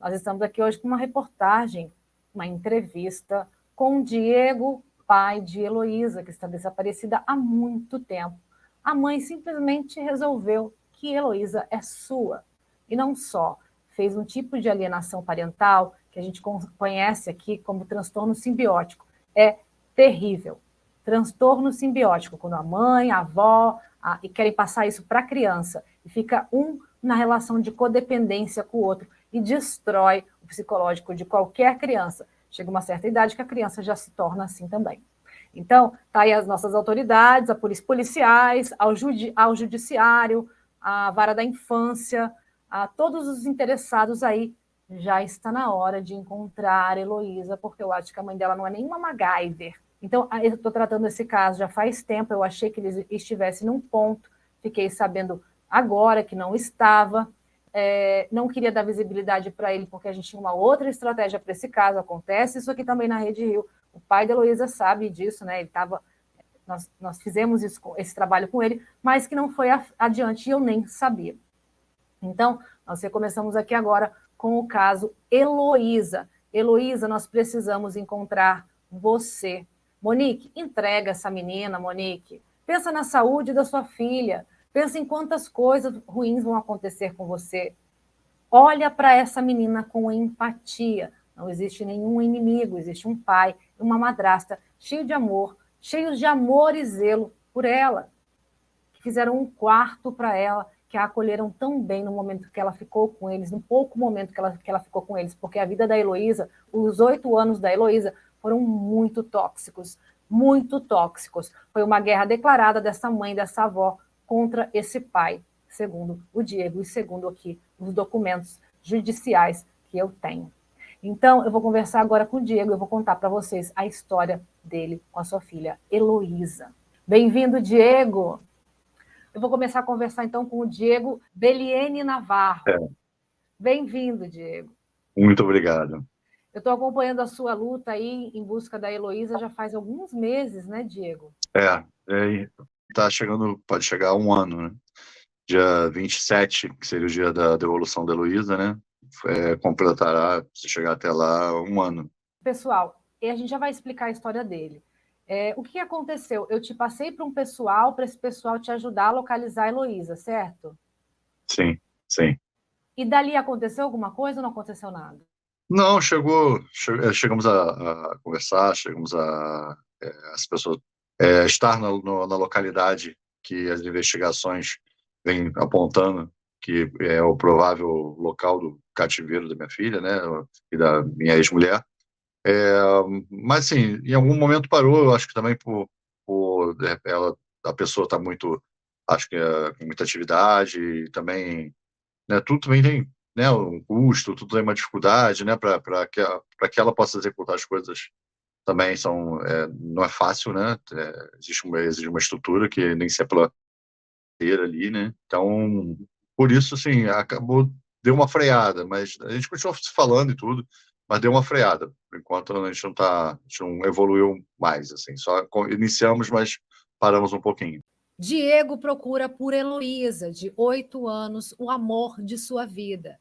Nós estamos aqui hoje com uma reportagem, uma entrevista com o Diego, pai de Heloísa, que está desaparecida há muito tempo. A mãe simplesmente resolveu que Heloísa é sua. E não só, fez um tipo de alienação parental que a gente conhece aqui como transtorno simbiótico. É terrível. Transtorno simbiótico, quando a mãe, a avó, e querem passar isso para a criança, e fica um na relação de codependência com o outro, e destrói o psicológico de qualquer criança. Chega uma certa idade que a criança já se torna assim também. Então, tá aí as nossas autoridades, a polícia, policiais, ao judiciário, a vara da infância, a todos os interessados aí, já está na hora de encontrar a Heloísa, porque eu acho que a mãe dela não é nenhuma MacGyver. Então, eu estou tratando esse caso já faz tempo, eu achei que ele estivesse num ponto, fiquei sabendo agora que não estava, não queria dar visibilidade para ele, porque a gente tinha uma outra estratégia para esse caso, acontece isso aqui também na Rede Rio, o pai da Heloísa sabe disso, né? Ele estava, nós fizemos esse trabalho com ele, mas que não foi adiante e eu nem sabia. Então, nós recomeçamos aqui agora com o caso Heloísa. Heloísa, nós precisamos encontrar você. Monique, entrega essa menina, Monique. Pensa na saúde da sua filha. Pensa em quantas coisas ruins vão acontecer com você. Olha para essa menina com empatia. Não existe nenhum inimigo, existe um pai e uma madrasta cheios de amor e zelo por ela, que fizeram um quarto para ela, que a acolheram tão bem no momento que ela ficou com eles, no pouco momento que ela ficou com eles, porque a vida da Heloísa, os 8 anos da Heloísa, foram muito tóxicos, muito tóxicos. Foi uma guerra declarada dessa mãe, dessa avó, contra esse pai, segundo o Diego e segundo aqui os documentos judiciais que eu tenho. Então, eu vou conversar agora com o Diego, eu vou contar para vocês a história dele com a sua filha, Heloísa. Bem-vindo, Diego! Eu vou começar a conversar, então, com o Diego Beliene Navarro. Bem-vindo, Diego. Muito obrigado. Eu estou acompanhando a sua luta aí em busca da Heloísa já faz alguns meses, né, Diego? Tá chegando, pode chegar a 1 ano, né? Dia 27, que seria o dia da devolução da Heloísa, né? Completará, se chegar até lá, 1 ano. Pessoal, e a gente já vai explicar a história dele. O que aconteceu? Eu te passei para um pessoal, para esse pessoal te ajudar a localizar a Heloísa, certo? Sim, sim. E dali aconteceu alguma coisa ou não aconteceu nada? Não, chegamos a conversar, chegamos as pessoas estar na localidade que as investigações vêm apontando que é o provável local do cativeiro da minha filha, né, e da minha ex-mulher. Mas, assim, em algum momento parou, eu acho que também por a pessoa está muito, acho que com muita atividade, e também, né, tudo também tem, né, um custo, tudo tem uma dificuldade, né, para que ela possa executar as coisas também não é fácil, né, exige uma estrutura que nem sempre ela ter ali, né, então, por isso, assim, deu uma freada, mas a gente continuou se falando e tudo, mas deu uma freada, por enquanto a gente não evoluiu mais, assim, só iniciamos, mas paramos um pouquinho. Diego procura por Heloísa, de 8 anos, o amor de sua vida.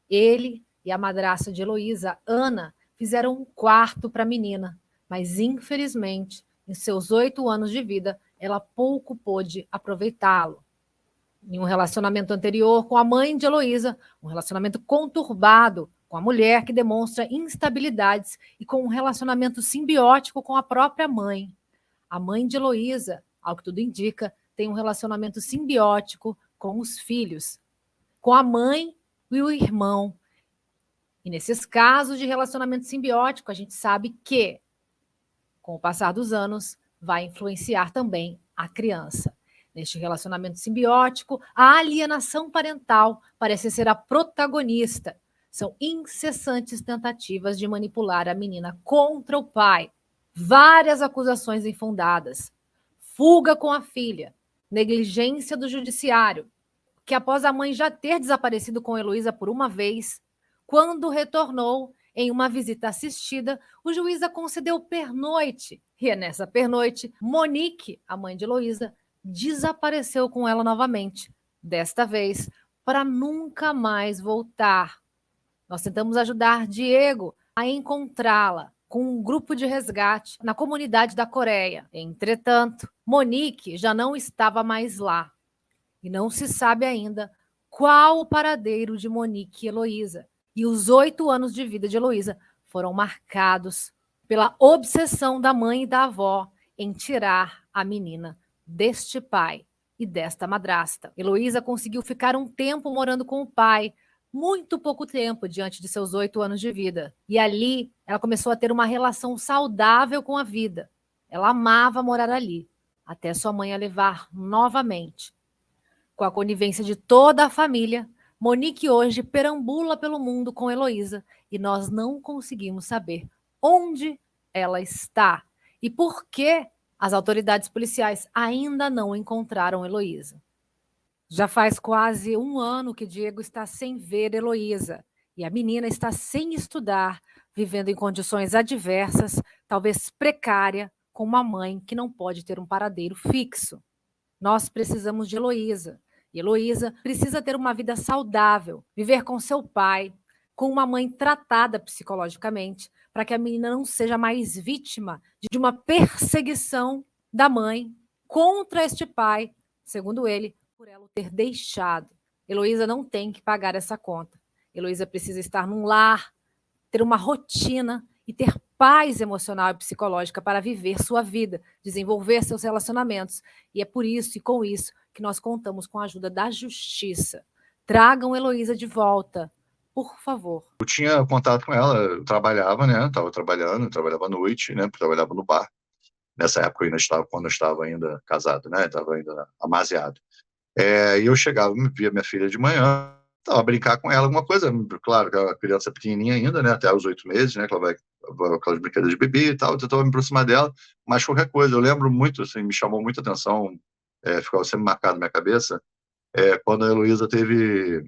Ele e a madrasta de Heloísa, Ana, fizeram um quarto para a menina, mas infelizmente, em seus 8 anos de vida, ela pouco pôde aproveitá-lo. Em um relacionamento anterior com a mãe de Heloísa, um relacionamento conturbado com a mulher que demonstra instabilidades e com um relacionamento simbiótico com a própria mãe. A mãe de Heloísa, ao que tudo indica, tem um relacionamento simbiótico com os filhos, com a mãe e o irmão. E nesses casos de relacionamento simbiótico, a gente sabe que, com o passar dos anos, vai influenciar também a criança. Neste relacionamento simbiótico, a alienação parental parece ser a protagonista. São incessantes tentativas de manipular a menina contra o pai. Várias acusações infundadas. Fuga com a filha. Negligência do judiciário. Que após a mãe já ter desaparecido com Heloísa por uma vez, quando retornou em uma visita assistida, o juiz a concedeu pernoite. E é nessa pernoite, Monique, a mãe de Heloísa, desapareceu com ela novamente. Desta vez, para nunca mais voltar. Nós tentamos ajudar Diego a encontrá-la com um grupo de resgate na comunidade da Coreia. Entretanto, Monique já não estava mais lá e não se sabe ainda qual o paradeiro de Monique e Heloísa. E os 8 anos de vida de Heloísa foram marcados pela obsessão da mãe e da avó em tirar a menina deste pai e desta madrasta. Heloísa conseguiu ficar um tempo morando com o pai, muito pouco tempo diante de seus 8 anos de vida. E ali ela começou a ter uma relação saudável com a vida. Ela amava morar ali, até sua mãe a levar novamente. Com a conivência de toda a família, Monique hoje perambula pelo mundo com Heloísa e nós não conseguimos saber onde ela está e por que as autoridades policiais ainda não encontraram Heloísa. Já faz quase 1 ano que Diego está sem ver Heloísa e a menina está sem estudar, vivendo em condições adversas, talvez precária, com uma mãe que não pode ter um paradeiro fixo. Nós precisamos de Heloísa. E Heloísa precisa ter uma vida saudável, viver com seu pai, com uma mãe tratada psicologicamente, para que a menina não seja mais vítima de uma perseguição da mãe contra este pai, segundo ele, por ela o ter deixado. Heloísa não tem que pagar essa conta. Heloísa precisa estar num lar, ter uma rotina e ter paz emocional e psicológica para viver sua vida, desenvolver seus relacionamentos. E é por isso e com isso que nós contamos com a ajuda da justiça. Tragam Heloísa de volta, por favor. Eu tinha contato com ela, eu trabalhava, né? Estava trabalhando, trabalhava à noite, né? Trabalhava no bar. Nessa época eu ainda estava, quando eu estava ainda casado, né? Estava ainda amaziado. E eu chegava, via minha filha de manhã, tava a brincar com ela, alguma coisa, claro, que a criança é pequenininha ainda, né? Até os 8 meses, né? Que ela vai aquelas brincadeiras de bebê e tal, eu tentava me aproximar dela, mas qualquer coisa. Eu lembro muito, assim, me chamou muita atenção, ficava sempre marcado na minha cabeça, quando a Heloísa teve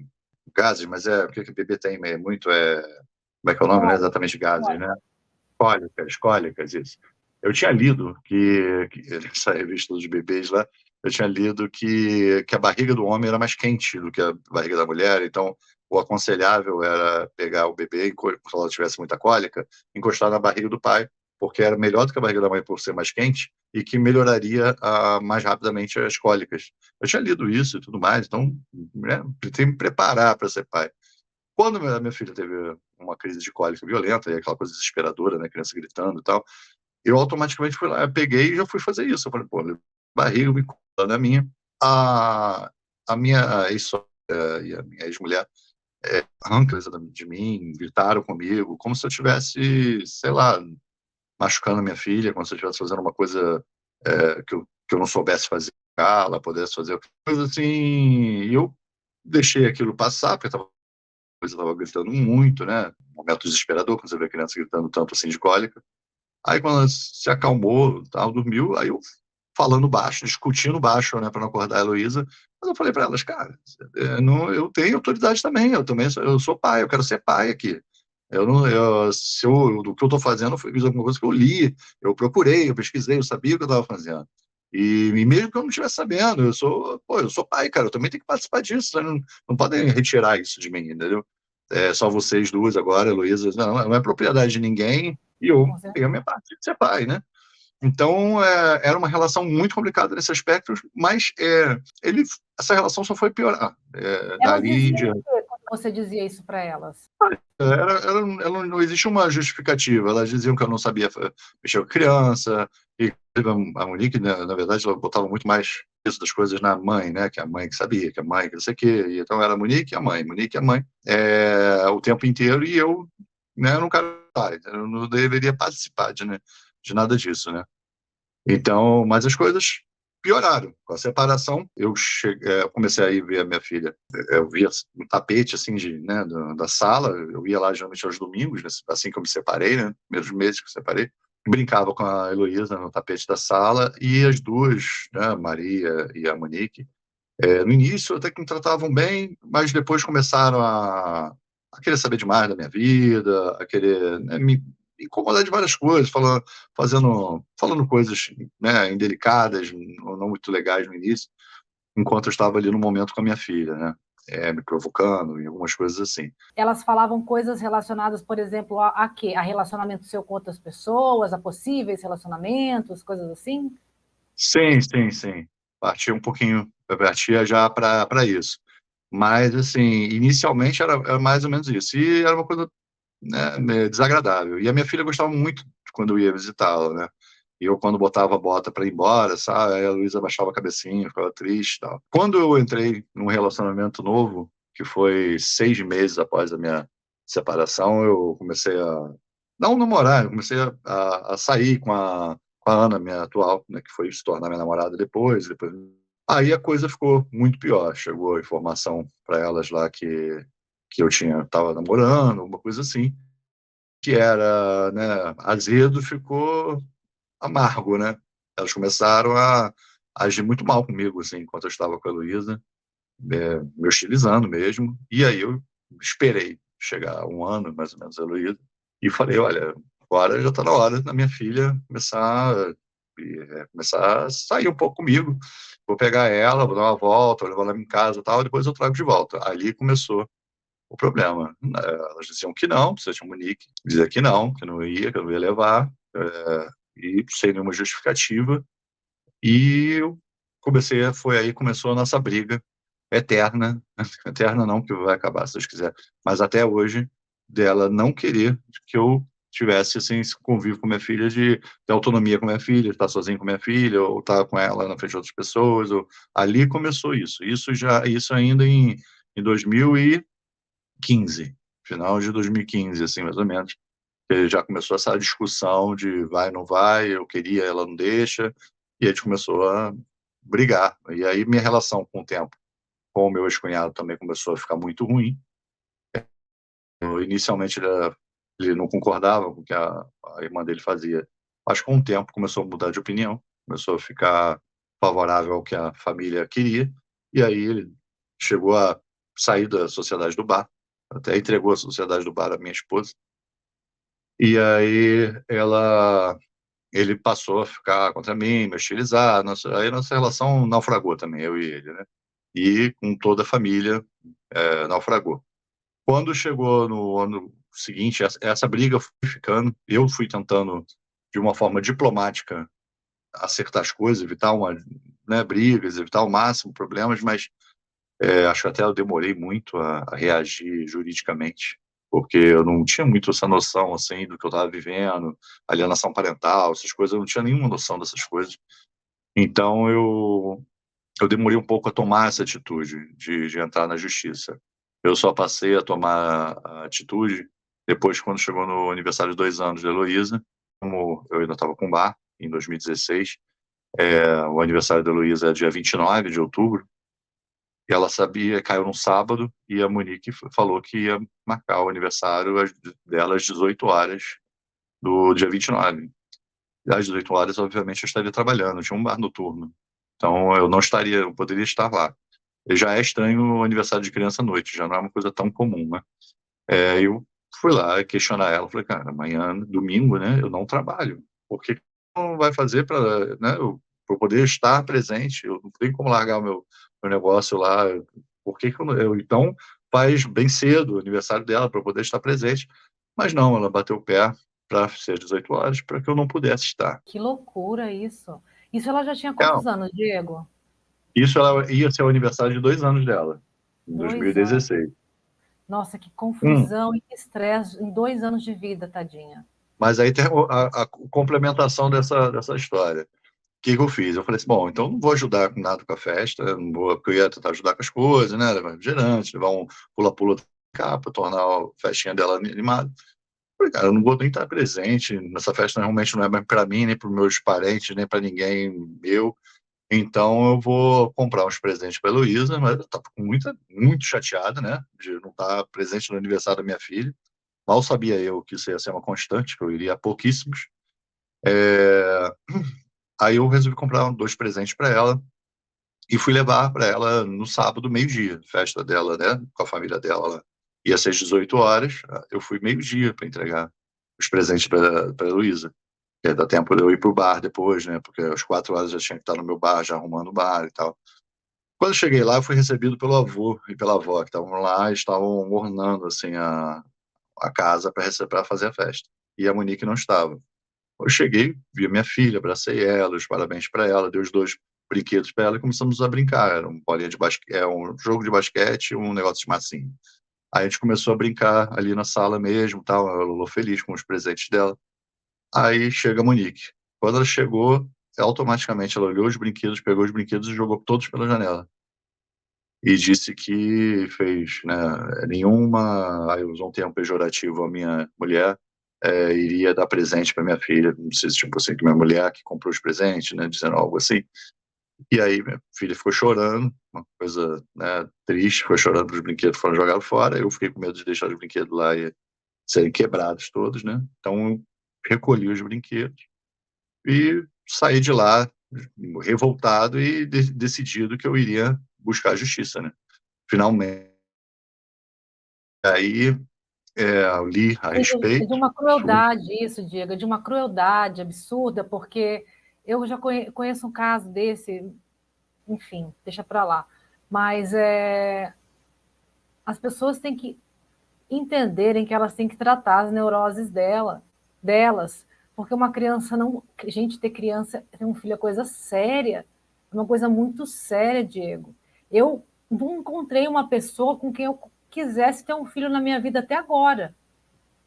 gases, mas o que o bebê tem muito, como é que é o nome, né? Exatamente gases, né? Cólicas, isso. Eu tinha lido que nessa revista dos bebês lá, eu tinha lido que a barriga do homem era mais quente do que a barriga da mulher, então o aconselhável era pegar o bebê, quando ela tivesse muita cólica, encostar na barriga do pai, porque era melhor do que a barriga da mãe por ser mais quente e que melhoraria mais rapidamente as cólicas. Eu tinha lido isso e tudo mais, então, né, tem que me preparar para ser pai. Quando a minha filha teve uma crise de cólica violenta, e aquela coisa desesperadora, né, criança gritando e tal, eu automaticamente fui lá, eu peguei e já fui fazer isso. Eu falei, pô, barriga me contando a minha. A minha ex-sogra e a minha ex-mulher arrancam de mim, gritaram comigo, como se eu tivesse, sei lá, machucando a minha filha, como se eu estivesse fazendo uma coisa que eu não soubesse fazer, ela pudesse fazer coisa assim. E eu deixei aquilo passar, porque estava gritando muito, né? Um momento desesperador, quando você vê a criança gritando tanto assim de cólica. Aí quando ela se acalmou, tal, dormiu, aí eu falando baixo, discutindo baixo, né, para não acordar a Heloísa, mas eu falei para elas, cara, não, eu tenho autoridade também, eu sou pai, eu quero ser pai aqui. Eu não, eu, se eu, do que eu estou fazendo, foi alguma coisa que eu li, eu procurei, eu pesquisei, eu sabia o que eu estava fazendo. E mesmo que eu não estivesse sabendo, eu sou pai, cara, eu também tenho que participar disso, né? Não podem retirar isso de mim, entendeu? Só vocês duas agora, Heloísa, não é propriedade de ninguém, e eu tenho a minha parte de ser pai, né? Então, era uma relação muito complicada nesse aspecto, mas essa relação só foi piorar. Elas Dali em diziam o diante. quê quando você dizia isso para elas? Não existe uma justificativa. Elas diziam que eu não sabia mexer com criança, e a Monique, né, na verdade, ela botava muito mais isso das coisas na mãe, né? Que a mãe que sabia, que a mãe que não sei o quê. E então era a Monique e a mãe, o tempo inteiro, e eu, né, eu não quero pai, eu não deveria participar de nada disso, né? Então, mas as coisas pioraram. Com a separação, eu comecei a ir ver a minha filha. Eu via um tapete assim né, da sala. Eu ia lá geralmente aos domingos, né, assim que eu me separei, né, primeiros meses que eu separei. Brincava com a Heloísa no tapete da sala e as duas, né, a Maria e a Monique, no início até que me tratavam bem, mas depois começaram a querer saber demais da minha vida, a querer, né, me incomodar de várias coisas, falando coisas, né, indelicadas, não muito legais no início, enquanto eu estava ali no momento com a minha filha, né? me provocando e algumas coisas assim. Elas falavam coisas relacionadas, por exemplo, a quê? A relacionamento seu com outras pessoas, a possíveis relacionamentos, coisas assim? Sim, sim, sim. Partia um pouquinho, partia já para isso. Mas, assim, inicialmente era mais ou menos isso. E era uma coisa, né, meio desagradável. E a minha filha gostava muito quando eu ia visitá-la, né? E eu, quando botava a bota para ir embora, sabe? Aí a Luísa baixava a cabecinha, ficava triste e tal. Quando eu entrei num relacionamento novo, que foi 6 meses após a minha separação, eu comecei a... Não namorar, eu comecei a sair com a Ana, minha atual, né? Que foi se tornar minha namorada depois. Aí a coisa ficou muito pior. Chegou a informação para elas lá que eu estava namorando, uma coisa assim, que era, né, azedo, ficou amargo, né? Elas começaram a agir muito mal comigo, assim, enquanto eu estava com a Heloísa, me hostilizando mesmo. E aí eu esperei chegar 1 ano, mais ou menos, a Heloísa, e falei, olha, agora já está na hora da minha filha começar a sair um pouco comigo. Vou pegar ela, vou dar uma volta, vou levar ela em casa e tal, depois eu trago de volta. Ali começou o problema. Elas diziam que não, precisa de um Monique, dizia que não ia, que eu não ia levar, e sem nenhuma justificativa. E eu foi aí que começou a nossa briga eterna, eterna não, que vai acabar se Deus quiser, mas até hoje, dela não querer que eu tivesse assim, esse convívio com minha filha, de ter autonomia com minha filha, de estar sozinho com minha filha, ou estar com ela na frente de outras pessoas. Ali começou isso ainda em 2015, final de 2015, assim, mais ou menos. Já começou essa discussão de vai, não vai, eu queria, ela não deixa, e a gente começou a brigar. E aí minha relação com o tempo, com o meu ex-cunhado, também começou a ficar muito ruim. Inicialmente ele não concordava com o que a irmã dele fazia, mas com o tempo começou a mudar de opinião, começou a ficar favorável ao que a família queria, e aí ele chegou a sair da sociedade do bar, até entregou a sociedade do bar à minha esposa, e aí ele passou a ficar contra mim, me hostilizar, aí nossa relação naufragou também, eu e ele, né? E com toda a família, naufragou. Quando chegou no ano seguinte, essa briga foi ficando, eu fui tentando, de uma forma diplomática, acertar as coisas, evitar né, brigas, evitar ao máximo problemas, mas acho que até eu demorei muito a reagir juridicamente, porque eu não tinha muito essa noção, assim, do que eu estava vivendo, alienação parental, essas coisas, eu não tinha nenhuma noção dessas coisas. Então, eu demorei um pouco a tomar essa atitude de entrar na justiça. Eu só passei a tomar a atitude depois, quando chegou no aniversário de 2 anos da Heloísa, como eu ainda estava com o bar, em 2016, o aniversário da Heloísa é dia 29 de outubro, e ela sabia, caiu num sábado, e a Monique falou que ia marcar o aniversário dela às 18 horas do dia 29. E às 18 horas, obviamente, eu estaria trabalhando, tinha um bar noturno. Então, eu não estaria, eu poderia estar lá. E já é estranho o aniversário de criança à noite, já não é uma coisa tão comum, né? Eu fui lá questionar ela, falei, cara, amanhã, domingo, né, eu não trabalho. Por que não vai fazer para, né, eu poder estar presente? Eu não tenho como largar o meu negócio lá. Por que que então, faz bem cedo o aniversário dela para eu poder estar presente. Mas não, ela bateu o pé para ser às 18 horas, para que eu não pudesse estar. Que loucura isso. Isso ela já tinha quantos anos, Diego? Isso ela ia ser o aniversário de 2 anos dela, em 2 anos. 2016. Nossa, que Hum. confusão e que estresse em 2 anos de vida, tadinha. Mas aí tem a complementação dessa história. O que eu fiz? Eu falei assim, bom, então não vou ajudar com nada com a festa, não vou, porque eu ia tentar ajudar com as coisas, né? Levar refrigerante, levar um pula-pula cá para tornar a festinha dela animada. Falei, cara, eu não vou nem estar presente nessa festa, realmente não é mais para mim, nem para os meus parentes, nem para ninguém meu. Então eu vou comprar uns presentes para a Heloísa, mas eu estava muito chateada, né? De não estar presente no aniversário da minha filha. Mal sabia eu que isso ia ser uma constante, que eu iria a pouquíssimos. É, Aí eu resolvi comprar 2 presentes para ela e fui levar para ela no sábado, meio-dia, festa dela, né? Com a família dela lá. Ia ser às 18 horas, eu fui meio-dia para entregar os presentes para a Heloísa. Que dá tempo de eu ir pro bar depois, né? Porque às 4 horas eu já tinha que estar no meu bar, já arrumando o bar e tal. Quando eu cheguei lá, eu fui recebido pelo avô e pela avó, que estavam lá e estavam ornando assim, a casa para fazer a festa. E a Monique não estava. Eu cheguei, vi a minha filha, abracei ela, os parabéns para ela, dei os dois brinquedos para ela e começamos a brincar. Era um bolinha de basquete, um jogo de basquete e um negócio de massinha. Aí a gente começou a brincar ali na sala mesmo, tal, a Lolo feliz com os presentes dela. Aí chega a Monique. Quando ela chegou, automaticamente ela olhou os brinquedos, pegou os brinquedos e jogou todos pela janela. E disse que fez, né, nenhuma, aí usou um termo pejorativo, a minha mulher iria dar presente para minha filha, não sei se tipo assim, que minha mulher que comprou os presentes, né, dizendo algo assim. E aí minha filha ficou chorando, uma coisa, né, triste, ficou chorando, os brinquedos foram jogados fora, eu fiquei com medo de deixar os brinquedos lá e serem quebrados todos, né, então eu recolhi os brinquedos e saí de lá revoltado e decidido que eu iria buscar a justiça, né. Finalmente, aí eu li a É de respeito, uma fui. crueldade isso, Diego, é de uma crueldade absurda, porque eu já conheço um caso desse, enfim, deixa para lá. Mas as pessoas têm que entenderem que elas têm que tratar as neuroses delas, porque uma criança não. Gente, ter um filho é coisa séria, é uma coisa muito séria, Diego. Eu não encontrei uma pessoa com quem eu quisesse ter um filho na minha vida até agora.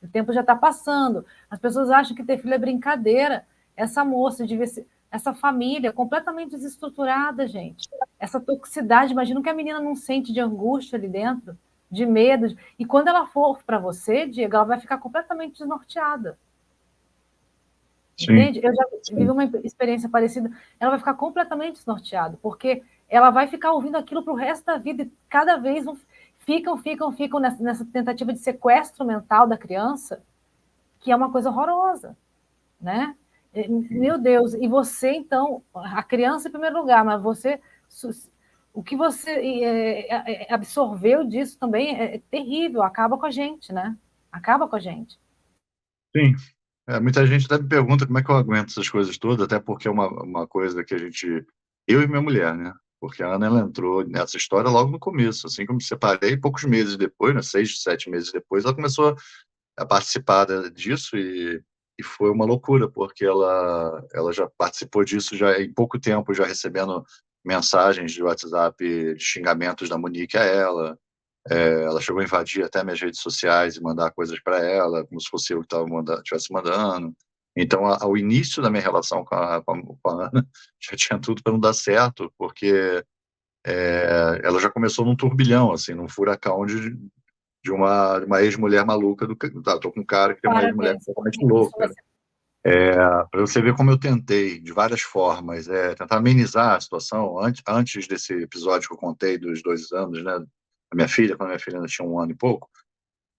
O tempo já está passando. As pessoas acham que ter filho é brincadeira. Essa moça devia ser. Essa família completamente desestruturada, gente. Essa toxicidade, imagina que a menina não sente de angústia ali dentro, de medo. E quando ela for para você, Diego, ela vai ficar completamente desnorteada. Sim, Entende? Eu já vivi sim, uma experiência parecida. Ela vai ficar completamente desnorteada, porque ela vai ficar ouvindo aquilo para o resto da vida e cada vez ficam nessa tentativa de sequestro mental da criança, que é uma coisa horrorosa, né? Meu Deus, e você, então, a criança em primeiro lugar, mas você, o que você absorveu disso também é terrível, acaba com a gente, né? Acaba com a gente. sim. Muita gente até me pergunta como é que eu aguento essas coisas todas, até porque é uma coisa que a gente, eu e minha mulher, né? Porque a Ana, ela entrou nessa história logo no começo, assim como me separei, poucos meses depois, né, 6, 7 meses depois, ela começou a participar disso e foi uma loucura, porque ela já participou disso já em pouco tempo, já recebendo mensagens de WhatsApp, de xingamentos da Monique a ela. Ela chegou a invadir até minhas redes sociais e mandar coisas para ela, como se fosse eu que estivesse mandando. Então, ao início da minha relação com a Ana, já tinha tudo para não dar certo, porque ela já começou num turbilhão, assim, num furacão de uma ex-mulher maluca. Tô com um cara que tem uma ex-mulher Parabéns. completamente Isso vai louca. ser Para você ver como eu tentei, de várias formas, tentar amenizar a situação. Antes desse episódio que eu contei dos 2 anos, né, da minha filha, quando a minha filha ainda tinha 1 ano e pouco,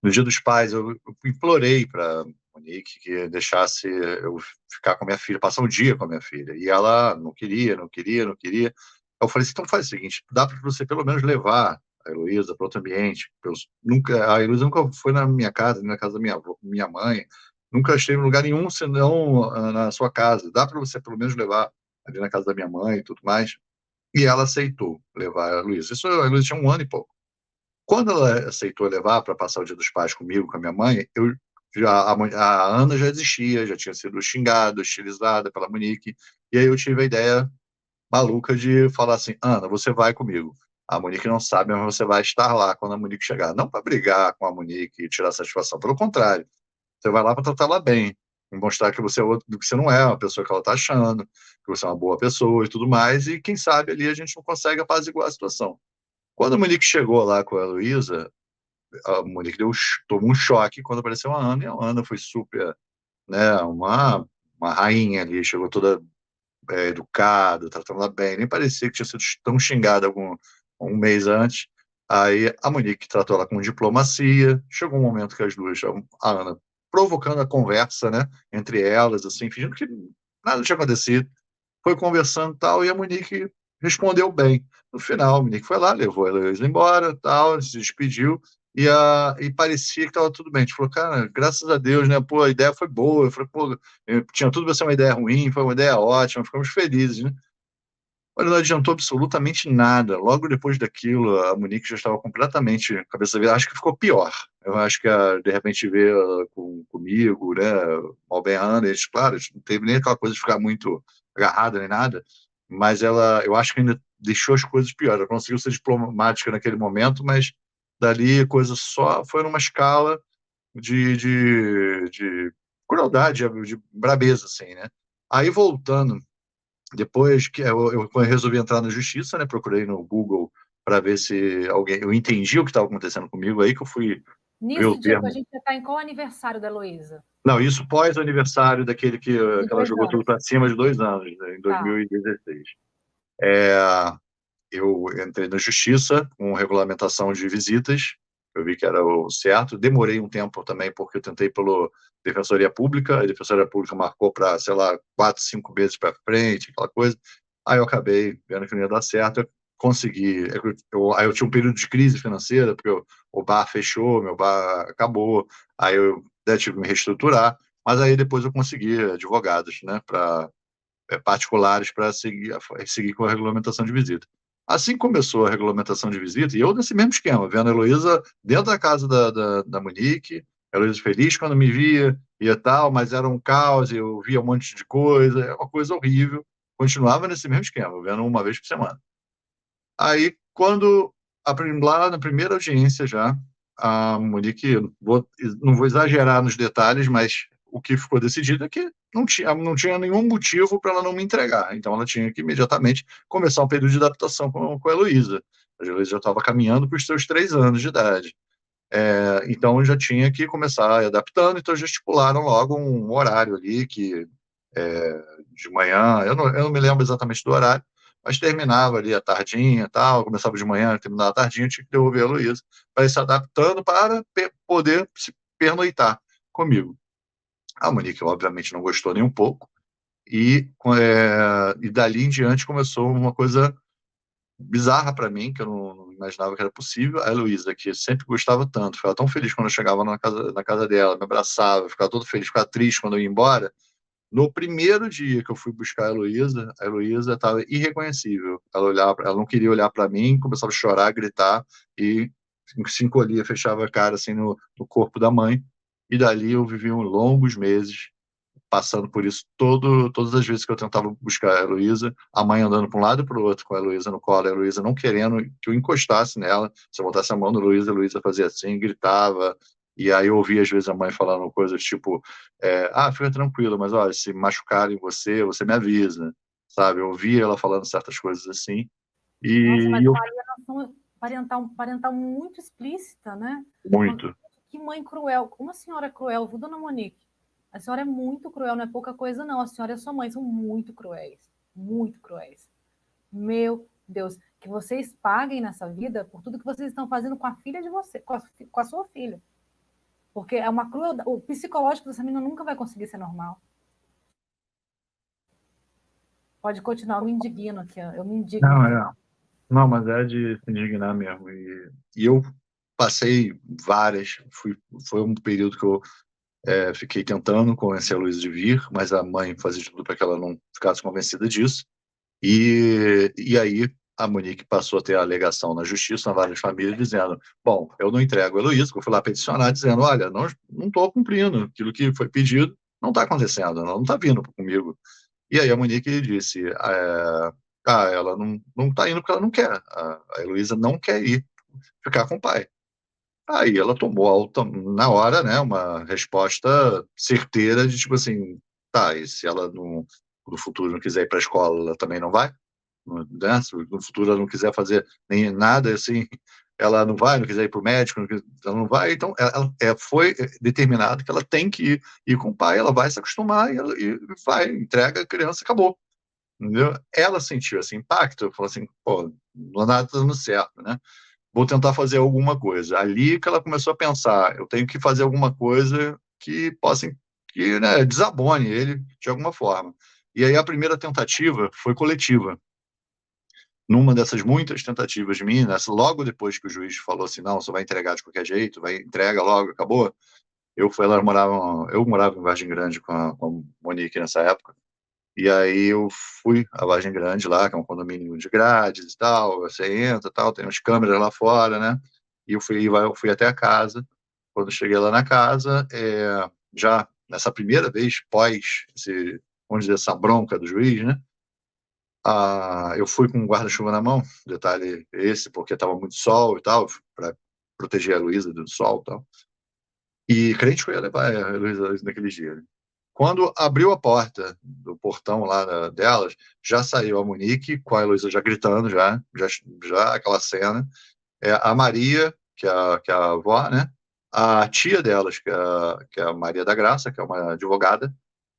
no Dia dos Pais, eu implorei para Monique que deixasse eu ficar com a minha filha, passar um dia com a minha filha. E ela não queria, não queria, não queria. Eu falei assim, então faz o seguinte, dá para você pelo menos levar a Heloísa para outro ambiente. A Heloísa nunca foi na minha casa, nem na casa da minha mãe, nunca esteve em lugar nenhum senão na sua casa. Dá para você pelo menos levar ali na casa da minha mãe e tudo mais. E ela aceitou levar a Heloísa. Isso, a Heloísa tinha 1 ano e pouco. Quando ela aceitou levar para passar o Dia dos Pais comigo, com a minha mãe, a Ana já existia, já tinha sido xingada, hostilizada pela Monique, e aí eu tive a ideia maluca de falar assim: Ana, você vai comigo. A Monique não sabe, mas você vai estar lá quando a Monique chegar. Não para brigar com a Monique e tirar satisfação, pelo contrário, você vai lá para tratá-la bem, mostrar que você que você não é uma pessoa que ela está achando, que você é uma boa pessoa e tudo mais, e quem sabe ali a gente não consegue apaziguar a situação. Quando a Monique chegou lá com a Heloísa, a Monique tomou um choque quando apareceu a Ana, e a Ana foi super, né, uma rainha ali, chegou toda educada, tratando ela bem, nem parecia que tinha sido tão xingada um mês antes. Aí a Monique tratou ela com diplomacia, chegou um momento que as duas, a Ana provocando a conversa, né, entre elas, assim, fingindo que nada tinha acontecido, foi conversando tal, e a Monique respondeu bem. No final, a Monique foi lá, levou a Heloísa embora, tal, se despediu, e parecia que estava tudo bem. A gente falou, cara, graças a Deus, né? Pô, a ideia foi boa. Eu falei, pô, tinha tudo para ser uma ideia ruim, foi uma ideia ótima, ficamos felizes, né? Olha, não adiantou absolutamente nada. Logo depois daquilo, a Monique já estava completamente cabeça virada. Acho que ficou pior. Eu acho que, de repente, ver comigo, né, mal bem a Ana, eles, claro, não teve nem aquela coisa de ficar muito agarrada nem nada, mas ela, eu acho que ainda deixou as coisas piores. Ela conseguiu ser diplomática naquele momento, mas dali a coisa só foi numa escala de crueldade, de brabeza, assim, né? Aí, voltando, depois que eu resolvi entrar na justiça, né? Procurei no Google para ver se alguém, eu entendi o que estava acontecendo comigo, aí que eu fui ver o Nisso, Diego, a termo. gente já está em qual aniversário da Heloísa? Não, isso pós o aniversário daquele De que ela 2 jogou tudo anos. para cima de 2 anos, né, em Tá. 2016. Eu entrei na justiça com regulamentação de visitas, eu vi que era o certo, demorei um tempo também, porque eu tentei pelo Defensoria Pública, a Defensoria Pública marcou para, sei lá, 4, 5 meses para frente, aquela coisa, aí eu acabei vendo que não ia dar certo, eu consegui, aí eu tinha um período de crise financeira, porque o bar fechou, meu bar acabou, aí eu, né, tive que me reestruturar, mas aí depois eu consegui advogados, né, para particulares para seguir com a regulamentação de visita. Assim começou a regulamentação de visita, e eu nesse mesmo esquema, vendo a Heloísa dentro da casa da Monique, a Heloísa feliz quando me via, e tal, mas era um caos, eu via um monte de coisa, é uma coisa horrível. Continuava nesse mesmo esquema, vendo uma vez por semana. Aí, quando, lá na primeira audiência já, a Monique, não vou exagerar nos detalhes, mas o que ficou decidido é que não tinha nenhum motivo para ela não me entregar. Então, ela tinha que imediatamente começar um período de adaptação com a Heloísa. A Heloísa já estava caminhando para os seus 3 anos de idade. Então, eu já tinha que começar a ir adaptando, então já estipularam logo um horário ali que de manhã, eu não me lembro exatamente do horário, mas terminava ali a tardinha e tal, começava de manhã, terminava a tardinha, tinha que devolver a Luísa para ir se adaptando para poder se pernoitar comigo. A Monique, obviamente, não gostou nem um pouco, e dali em diante começou uma coisa bizarra para mim, que eu não imaginava que era possível. A Heloísa, que sempre gostava tanto, ficava tão feliz quando eu chegava na casa dela, me abraçava, ficava todo feliz, ficava triste quando eu ia embora. No primeiro dia que eu fui buscar a Heloísa estava irreconhecível. Ela não queria olhar para mim, começava a chorar, gritar e se encolhia, fechava a cara assim no corpo da mãe. E dali eu vivi longos meses passando por isso todas as vezes que eu tentava buscar a Heloísa, a mãe andando para um lado e para o outro com a Heloísa no colo, a Heloísa não querendo que eu encostasse nela. Se eu botasse a mão na Heloísa, a Heloísa fazia assim, gritava. E aí eu ouvia às vezes a mãe falando coisas tipo, fica tranquilo, mas olha, se machucarem você, você me avisa, sabe? Eu ouvia ela falando certas coisas assim. Nossa, E mas eu, uma alienação parental muito explícita, né? muito. Que mãe cruel. Como a senhora é cruel, viu, dona Monique? A senhora é muito cruel, não é pouca coisa, não. A senhora e a sua mãe são muito cruéis. Muito cruéis. Meu Deus, que vocês paguem nessa vida por tudo que vocês estão fazendo com a filha de você, com a sua filha. Porque é uma crueldade. O psicológico dessa menina nunca vai conseguir ser normal. Pode continuar, eu me indigno aqui, eu me indigno Não, aqui. não, mas é de se indignar mesmo. E eu passei foi um período que eu fiquei tentando convencer a Luísa de vir, mas a mãe fazia de tudo para que ela não ficasse convencida disso. E aí a Monique passou a ter a alegação na justiça, na várias famílias, dizendo: bom, eu não entrego a Heloísa, eu fui lá peticionar, dizendo: olha, não estou cumprindo aquilo que foi pedido, não está acontecendo, ela não está vindo comigo. E aí a Monique disse: ela não está indo porque ela não quer, a Heloísa não quer ir ficar com o pai. Aí ela tomou na hora, né, uma resposta certeira de tipo assim, tá, e se ela no futuro não quiser ir para a escola, ela também não vai, né? Se no futuro ela não quiser fazer nem nada assim, ela não vai, não quiser ir para o médico, ela não vai, então foi determinado que ela tem que ir com o pai, ela vai se acostumar e vai, entrega a criança, acabou. Entendeu? Ela sentiu esse impacto, falou assim, pô, não nada tá dando certo, né? Vou tentar fazer alguma coisa. Ali que ela começou a pensar, eu tenho que fazer alguma coisa que possa, que, né, desabone ele de alguma forma. E aí a primeira tentativa foi coletiva. Numa dessas muitas tentativas minhas, logo depois que o juiz falou assim, não, você vai entregar de qualquer jeito, vai entrega logo, acabou. Eu morava em Vargem Grande com a Monique nessa época. E aí eu fui à Vargem Grande lá, que é um condomínio de grades e tal, você entra e tal, tem umas câmeras lá fora, né? E eu fui até a casa. Quando eu cheguei lá na casa, já nessa primeira vez, vamos dizer, essa bronca do juiz, né? Eu fui com um guarda-chuva na mão, detalhe esse, porque estava muito sol e tal, para proteger a Luísa do sol e tal. E crente que eu ia levar a Luísa naquele dia, né? Quando abriu a porta do portão lá delas, já saiu a Monique, com a Heloísa já gritando, já aquela cena. A Maria, que é a avó, né? A tia delas, que é a Maria da Graça, que é uma advogada,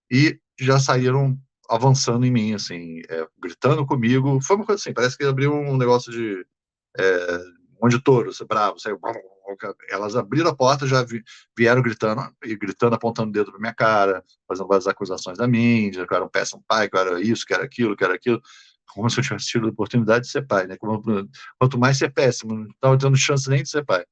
e já saíram avançando em mim, assim, gritando comigo. Foi uma coisa assim, parece que abriu um negócio de um de touro, bravo, saiu. Elas abriram a porta, vieram gritando, e gritando, apontando o dedo pra minha cara, fazendo várias acusações a mim, de que eu era um péssimo pai, que eu era isso, que era aquilo, que era aquilo, como se eu tivesse tido a oportunidade de ser pai, né? Quanto mais ser péssimo, não estava tendo chance nem de ser pai.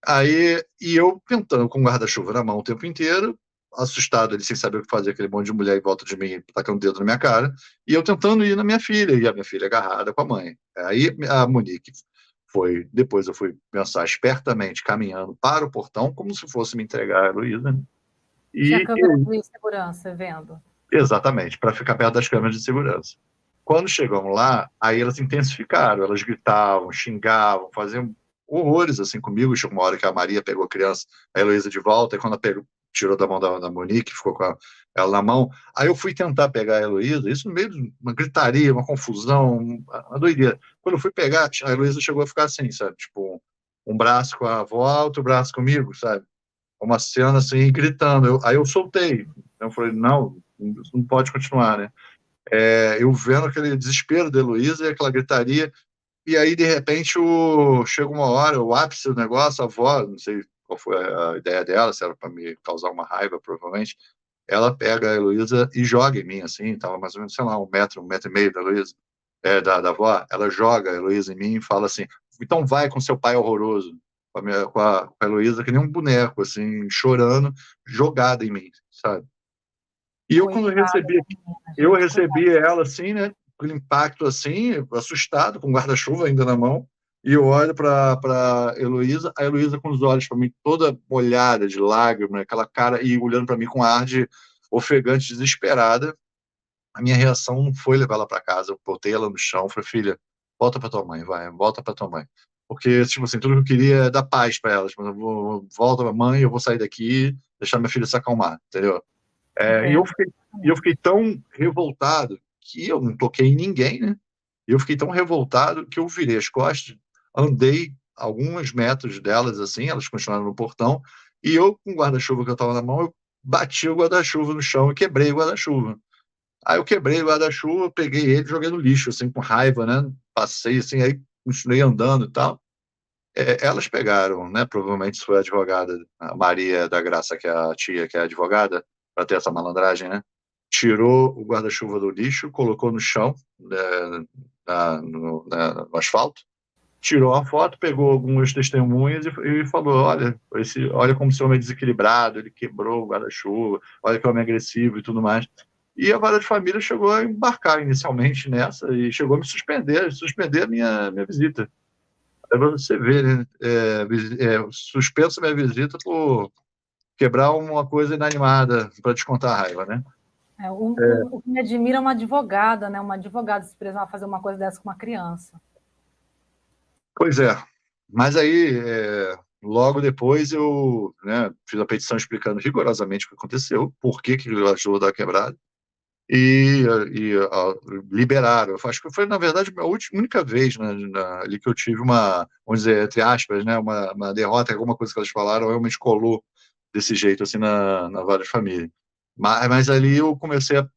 Aí, e eu tentando com o guarda-chuva na mão o tempo inteiro, assustado, ele sem saber o que fazer, aquele monte de mulher em volta de mim, tacando o dedo na minha cara, e eu tentando ir na minha filha, e a minha filha agarrada com a mãe. Aí a Monique depois eu fui pensar espertamente, caminhando para o portão, como se fosse me entregar a Heloísa, né? Tinha E câmera de segurança vendo. exatamente, para ficar perto das câmeras de segurança. Quando chegamos lá, aí elas intensificaram, elas gritavam, xingavam, faziam horrores assim comigo. Chegou uma hora que a Maria pegou a criança, a Heloísa de volta, e quando ela tirou da mão da Monique, ficou com ela na mão. Aí eu fui tentar pegar a Heloísa, isso no meio de uma gritaria, uma confusão, uma doideira. Quando eu fui pegar, a Heloísa chegou a ficar assim, sabe? Tipo, um braço com a avó, outro braço comigo, sabe? Uma cena assim, gritando. Aí eu soltei. Eu falei, não, não pode continuar, né? Eu vendo aquele desespero da Heloísa e aquela gritaria, e aí, de repente, chega uma hora, o ápice do negócio, a avó, não sei qual foi a ideia dela, se era para me causar uma raiva, provavelmente, ela pega a Heloísa e joga em mim, assim, tava mais ou menos, sei lá, 1 metro e meio da Heloísa, da avó, ela joga a Heloísa em mim e fala assim, então vai com seu pai horroroso, com a Heloísa, que nem um boneco, assim, chorando, jogada em mim, sabe? E eu, quando Coitada recebi, da menina, eu gente, recebi coitada. ela assim, né, com impacto assim, assustado, com o guarda-chuva ainda na mão, e eu olho para a Heloísa com os olhos para mim toda molhada de lágrima, aquela cara, e olhando para mim com ar de ofegante, desesperada. A minha reação não foi levar ela para casa, eu botei ela no chão, falei, filha, volta para tua mãe, vai, volta para tua mãe. Porque, tipo assim, tudo que eu queria é dar paz para elas, mas volta pra mãe, eu vou sair daqui, deixar minha filha se acalmar, entendeu? É, e eu Entendo. fiquei, e eu fiquei tão revoltado que eu não toquei em ninguém, né? E eu fiquei tão revoltado que eu virei as costas, andei alguns metros delas, assim, elas continuaram no portão, e eu, com o guarda-chuva que eu estava na mão, eu bati o guarda-chuva no chão e quebrei o guarda-chuva. Aí eu quebrei o guarda-chuva, peguei ele e joguei no lixo, assim, com raiva, né? Passei, assim, aí continuei andando e tal. Elas pegaram, né? Provavelmente isso foi a advogada, a Maria da Graça, que é a tia, que é a advogada, para ter essa malandragem, né? Tirou o guarda-chuva do lixo, colocou no chão, né, no asfalto, tirou a foto, pegou algumas testemunhas e falou: olha como esse homem é desequilibrado, ele quebrou o guarda-chuva, olha que homem agressivo e tudo mais. E a vara de família chegou a embarcar inicialmente nessa e chegou a me suspender a minha visita. É para você ver, né? Suspenso minha visita por quebrar uma coisa inanimada para descontar a raiva, né? O que me admira é uma advogada, né? Uma advogada se precisar fazer uma coisa dessa com uma criança. Pois é. Mas aí, logo depois, eu, né, fiz a petição explicando rigorosamente o que aconteceu, por que ele achou da quebrada, e liberaram. Eu acho que foi, na verdade, a única vez, né, ali que eu tive vamos dizer, entre aspas, né, uma derrota, alguma coisa que elas falaram realmente colou desse jeito, assim, na vara de família. Mas ali eu comecei a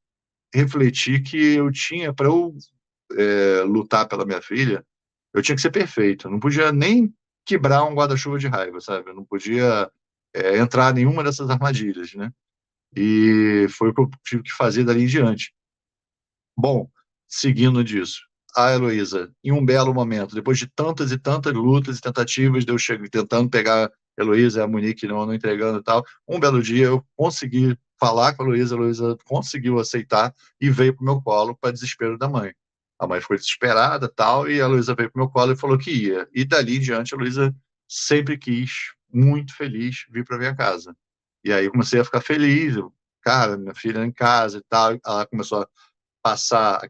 refletir que eu tinha, para eu lutar pela minha filha, eu tinha que ser perfeito. Eu não podia nem quebrar um guarda-chuva de raiva, sabe? Eu não podia entrar em nenhuma dessas armadilhas, né? E foi o que eu tive que fazer dali em diante. Bom, seguindo disso, a Heloísa, em um belo momento, depois de tantas e tantas lutas e tentativas, de eu tentando pegar a Heloísa e a Monique não entregando e tal, um belo dia eu consegui falar com a Luísa conseguiu aceitar e veio para o meu colo para desespero da mãe. A mãe ficou desesperada, tal, e a Luísa veio para o meu colo e falou que ia. E dali em diante a Luísa sempre quis, muito feliz, vir para minha casa. E aí eu comecei a ficar feliz, cara, minha filha em casa e tal. Ela começou a passar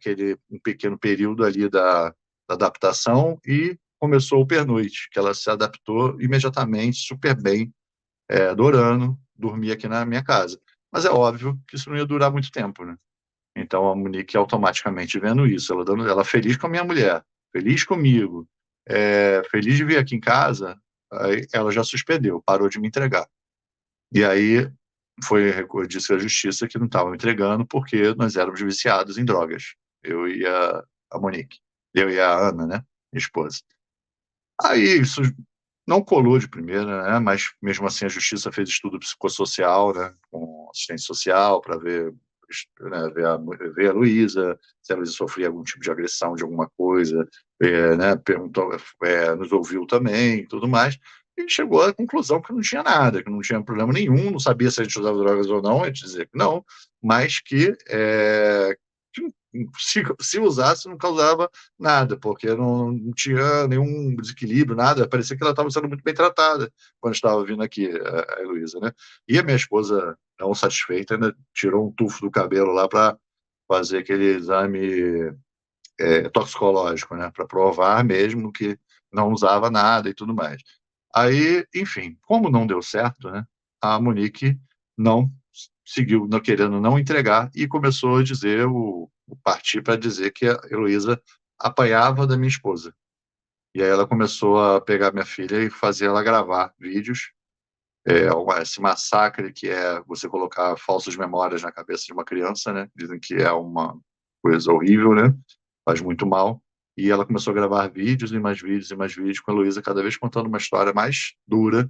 um pequeno período ali da adaptação e começou o pernoite, que ela se adaptou imediatamente, super bem, adorando dormir aqui na minha casa. Mas é óbvio que isso não ia durar muito tempo, né? Então a Monique automaticamente vendo isso, ela feliz com a minha mulher, feliz comigo, feliz de vir aqui em casa, aí ela já suspendeu, parou de me entregar. E aí disse à justiça que não estava me entregando porque nós éramos viciados em drogas. Eu e a Monique. Eu e a Ana, né? Minha esposa. Aí isso não colou de primeira, né? Mas mesmo assim a justiça fez estudo psicossocial, né? Com assistente social para ver, né? Ver a Luísa, se a Luísa sofria algum tipo de agressão de alguma coisa, né? Perguntou, nos ouviu também, tudo mais. E chegou à conclusão que não tinha nada, que não tinha problema nenhum, não sabia se a gente usava drogas ou não, ia dizer que não, mas que se usasse não causava nada, porque não tinha nenhum desequilíbrio, nada. Parecia que ela estava sendo muito bem tratada quando estava vindo aqui, a Heloísa, né? E a minha esposa, não satisfeita, ainda tirou um tufo do cabelo lá para fazer aquele exame toxicológico, né? Para provar mesmo que não usava nada e tudo mais. Aí, enfim, como não deu certo, né? A Monique não seguiu não querendo não entregar e começou a dizer o partir para dizer que a Heloísa apanhava da minha esposa. E aí ela começou a pegar minha filha e fazer ela gravar vídeos. Esse massacre que é você colocar falsas memórias na cabeça de uma criança, né? Dizem que é uma coisa horrível, né? Faz muito mal. E ela começou a gravar vídeos e mais vídeos e mais vídeos com a Heloísa, cada vez contando uma história mais dura,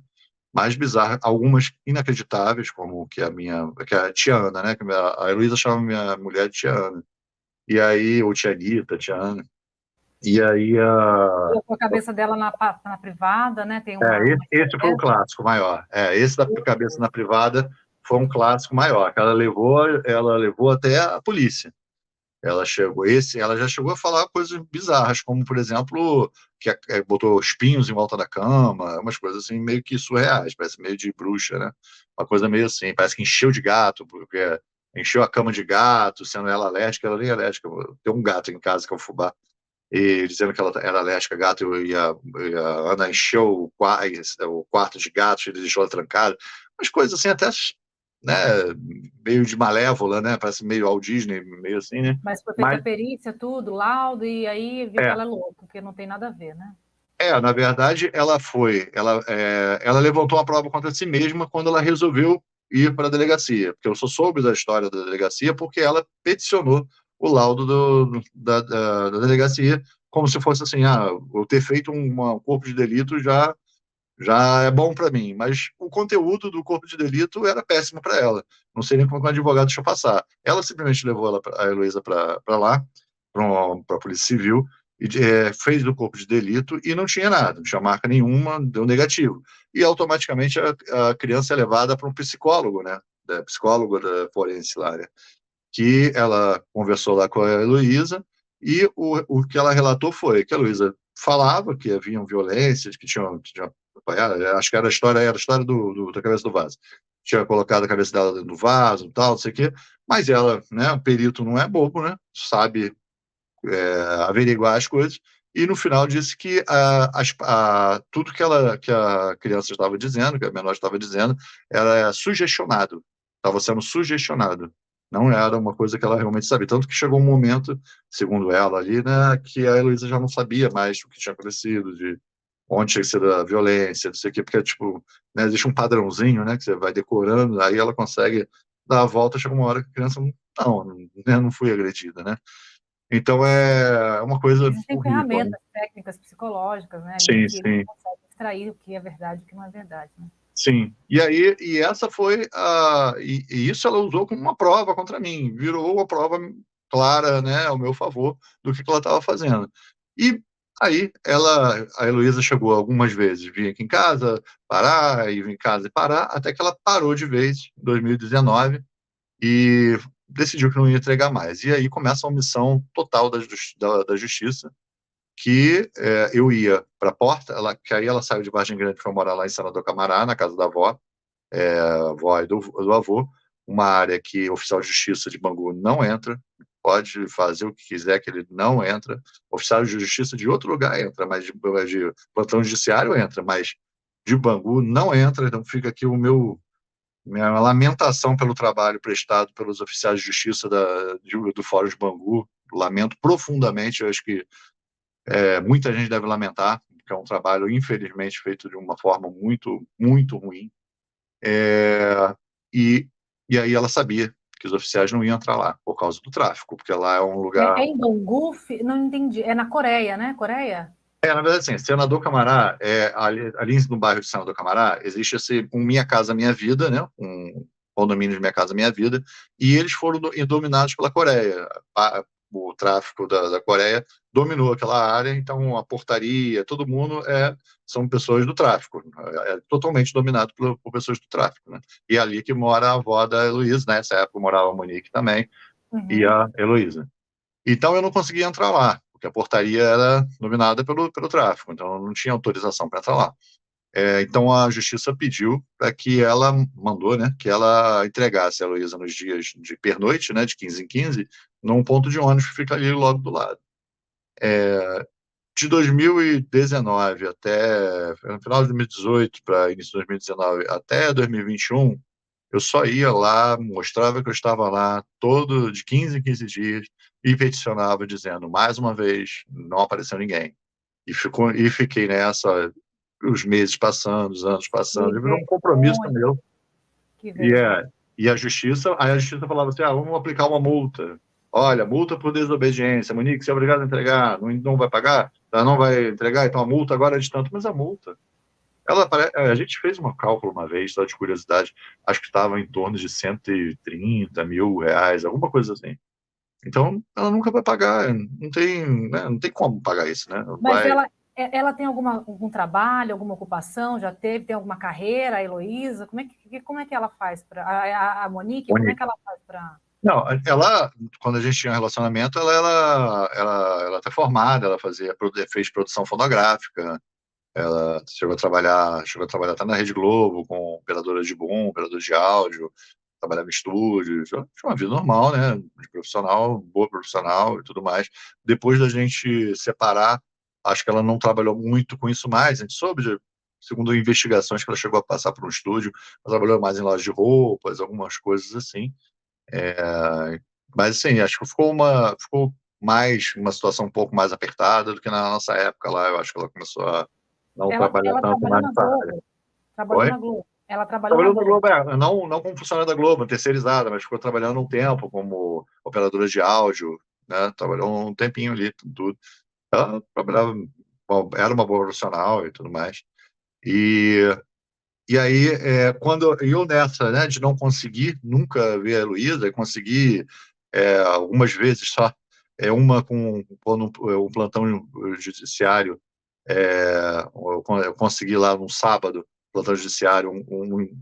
mais bizarra, algumas inacreditáveis, como que é a Tia Ana, né? A Heloísa chama minha mulher de Tia Ana. E aí, ou Tia Anitta, Tia Ana. E aí, Colocou a cabeça dela na privada, né? Tem uma esse foi um clássico maior. Esse da cabeça na privada foi um clássico maior, que ela levou até a polícia. Ela já chegou a falar coisas bizarras, como, por exemplo, que botou espinhos em volta da cama, umas coisas assim meio que surreais, parece meio de bruxa, né? Uma coisa meio assim, parece que encheu de gato, porque encheu a cama de gato, sendo ela alérgica, ela nem é alérgica. Tem um gato em casa que é o fubá, e dizendo que ela era alérgica a gato, e a Ana encheu o quarto de gatos, ele deixou ela trancada, umas coisas assim até, né, meio de malévola, né, parece meio Walt Disney, meio assim, né, Mas foi feita a mas perícia, tudo, laudo, e aí viu que é, ela é louca, que não tem nada a ver, né? na verdade ela levantou a prova contra si mesma quando ela resolveu ir para a delegacia, porque eu só soube da história da delegacia porque ela peticionou o laudo da delegacia como se fosse assim, eu ter feito um corpo de delito já é bom para mim, mas o conteúdo do corpo de delito era péssimo para ela. Não sei nem como o advogado deixou passar. Ela simplesmente levou a Heloísa para lá, para a Polícia Civil, e fez do corpo de delito e não tinha nada, não tinha marca nenhuma, deu negativo. E automaticamente a criança é levada para um psicólogo, né? Psicólogo da forense lá, né? Que ela conversou lá com a Heloísa e o que ela relatou foi que a Heloísa falava que haviam violências, que tinha apanhado, acho que era a história da cabeça do vaso. Tinha colocado a cabeça dela dentro do vaso, tal, não sei o quê, mas ela, né, o perito não é bobo, né, sabe averiguar as coisas, e no final disse que tudo que a criança estava dizendo, que a menor estava dizendo, era sugestionado, estava sendo sugestionado. Não era uma coisa que ela realmente sabia. Tanto que chegou um momento, segundo ela ali, né, que a Heloísa já não sabia mais o que tinha acontecido, de onde tinha sido a violência, não sei o quê, porque, tipo, né, existe um padrãozinho, né, que você vai decorando, aí ela consegue dar a volta, chega uma hora que a criança não fui agredida, né? Então é uma coisa Existem horrível, né? ferramentas técnicas psicológicas, né, ali Sim, que eles sim, conseguem extrair o que é verdade e o que não é verdade, né? sim. E essa foi e isso ela usou como uma prova contra mim, virou uma prova clara, né, ao meu favor do que ela estava fazendo. E aí a Heloísa chegou algumas vezes, vinha aqui em casa parar, ia em casa e parar, até que ela parou de vez em 2019. e decidiu que não ia entregar mais. E aí começa a omissão total da justiça, que eu ia para a porta, que aí ela saiu de Vargem Grande e foi morar lá em Senador Camará, na casa da avó, a avó e do avô, uma área que o oficial de justiça de Bangu não entra, pode fazer o que quiser, que ele não entra. O oficial de justiça de outro lugar entra, mas de plantão judiciário entra, mas de Bangu não entra. Então fica aqui minha lamentação pelo trabalho prestado pelos oficiais de justiça do Fórum de Bangu. Lamento profundamente, eu acho que muita gente deve lamentar, porque é um trabalho, infelizmente, feito de uma forma muito, muito ruim. É, e, e aí ela sabia que os oficiais não iam entrar lá por causa do tráfico, porque lá é um lugar. É em Bangu? Não entendi. É na Coreia, né? Coreia? Na verdade, assim, Senador Camará, ali no bairro de Senador Camará, existe esse Minha Casa Minha Vida, né? Um condomínio de Minha Casa Minha Vida, e eles foram dominados pela Coreia. O tráfico da Coreia dominou aquela área, então a portaria, todo mundo são pessoas do tráfico, é totalmente dominado por pessoas do tráfico, né? E é ali que mora a avó da Heloísa, né? Nessa época morava a Monique também, e Uhum. a Heloísa. Então eu não conseguia entrar lá, porque a portaria era dominada pelo tráfico, então eu não tinha autorização para entrar lá. Então a justiça pediu para que ela mandou, né, que ela entregasse a Heloísa nos dias de pernoite, né, de 15 em 15, num ponto de ônibus que fica ali logo do lado. De 2019 até no final de 2018 para início de 2019 até 2021, eu só ia lá, mostrava que eu estava lá todo de 15 em 15 dias e peticionava dizendo, mais uma vez, não apareceu ninguém. E fiquei nessa, os meses passando, os anos Que passando, e virou um compromisso vergonha, meu. que E, vergonha. aí a justiça falava assim, vamos aplicar uma multa. Olha, multa por desobediência. Monique, você é obrigado a entregar, não vai pagar? Ela não vai entregar, então a multa agora é de tanto. Mas a multa, a gente fez um cálculo uma vez, só de curiosidade, acho que estava em torno de 130 mil reais, alguma coisa assim. Então, ela nunca vai pagar, não tem como pagar isso, né? Mas ela tem algum trabalho, alguma ocupação? Já teve? Tem alguma carreira, a Heloísa? Como é que ela faz para. A Monique, como é que ela faz para. Não, ela, quando a gente tinha um relacionamento, ela tá formada, fez produção fonográfica, ela chegou a trabalhar até na Rede Globo, com operadora de boom, operadora de áudio, trabalhava em estúdios, tinha uma vida normal, né, de profissional, boa profissional e tudo mais. Depois da gente separar, acho que ela não trabalhou muito com isso mais, a gente soube, segundo investigações, que ela chegou a passar por um estúdio, ela trabalhou mais em loja de roupas, algumas coisas assim. Mas assim, acho que ficou mais uma situação um pouco mais apertada do que na nossa época lá. Eu acho que ela começou a não trabalhar Ela tanto trabalhou mais na nessa área. Globo. Trabalhou Oi? na Globo. Ela trabalhou na Trabalhou na Globo. Globo, não como funcionária da Globo, terceirizada, mas ficou trabalhando um tempo como operadora de áudio, né? Trabalhou um tempinho ali, tudo. Ela trabalhava, bom, era uma boa profissional e tudo mais. E, e aí, quando eu nessa, né, de não conseguir nunca ver a Heloísa, consegui algumas vezes só, quando um plantão judiciário, eu consegui lá num sábado, plantão judiciário, um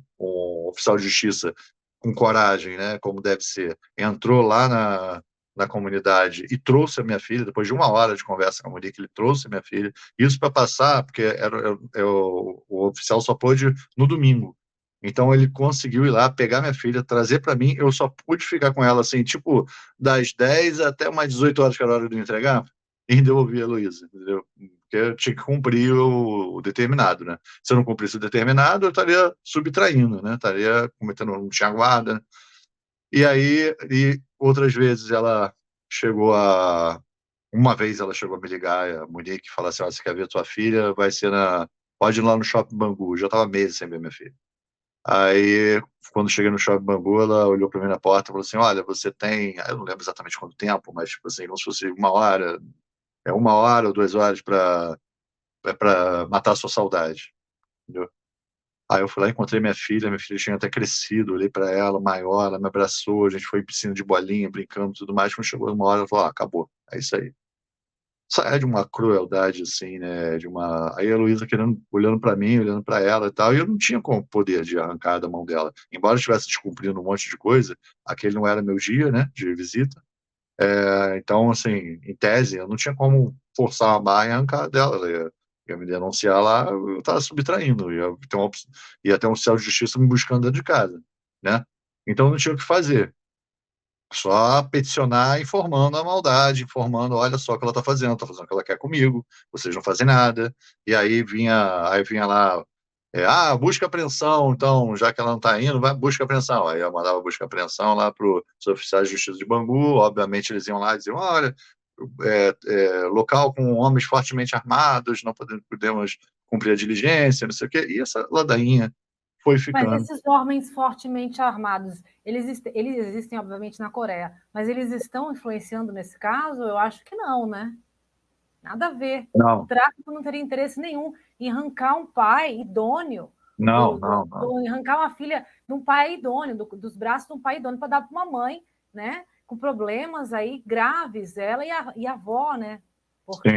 oficial de justiça com coragem, né, como deve ser, entrou lá na comunidade e trouxe a minha filha, depois de uma hora de conversa com a Monique, ele trouxe a minha filha, isso para passar, porque o oficial só pôde no domingo. Então ele conseguiu ir lá, pegar minha filha, trazer para mim, eu só pude ficar com ela assim, tipo, das 10 até umas 18 horas que era a hora de entregar, e devolver a Heloísa, entendeu? Porque eu tinha que cumprir o determinado, né? Se eu não cumprisse o determinado, eu estaria subtraindo, né? Estaria cometendo, não tinha guarda. E outras vezes uma vez ela chegou a me ligar, a Monique, e falar assim, você quer ver tua filha? Pode ir lá no Shopping Bangu. Eu já estava meses sem ver minha filha. Aí, quando cheguei no Shopping Bangu, ela olhou para mim na porta e falou assim, olha, você tem, eu não lembro exatamente quanto tempo, mas tipo assim, como se fosse uma hora, 1 hora ou 2 horas para matar a sua saudade, entendeu? Aí eu fui lá, encontrei minha filha tinha até crescido, olhei para ela, maior, ela me abraçou, a gente foi em piscina de bolinha, brincando e tudo mais, quando chegou uma hora, ela falou, acabou, é isso aí. É de uma crueldade, assim, né? Aí a Heloísa querendo, olhando para mim, olhando para ela e tal, e eu não tinha como poder de arrancar da mão dela. Embora eu estivesse descumprindo um monte de coisa, aquele não era meu dia, né? De visita. Então, assim, em tese, eu não tinha como forçar a barra e arrancar dela. Ela ia me denunciar lá, eu estava subtraindo. Ia ter um oficial de justiça me buscando dentro de casa, né? Então, não tinha o que fazer. Só peticionar informando a maldade, informando, olha só o que ela está fazendo o que ela quer comigo, vocês não fazem nada. E aí vinha lá, busca apreensão, então, já que ela não está indo, vai, busca apreensão. Aí eu mandava busca apreensão lá para os oficiais de justiça de Bangu, obviamente eles iam lá e diziam, olha, local com homens fortemente armados, não podemos cumprir a diligência, não sei o quê. E essa ladainha foi Mas ficando. esses homens fortemente armados, eles existem, obviamente, na Coreia, mas eles estão influenciando nesse caso? Eu acho que não, né? Nada a ver. O Não, tráfico não teria interesse nenhum em arrancar um pai idôneo, não, não, não. arrancar uma filha de um pai idôneo, dos braços de um pai idôneo para dar para uma mãe, né? Com problemas aí graves, ela e a avó, né? Sim. Porque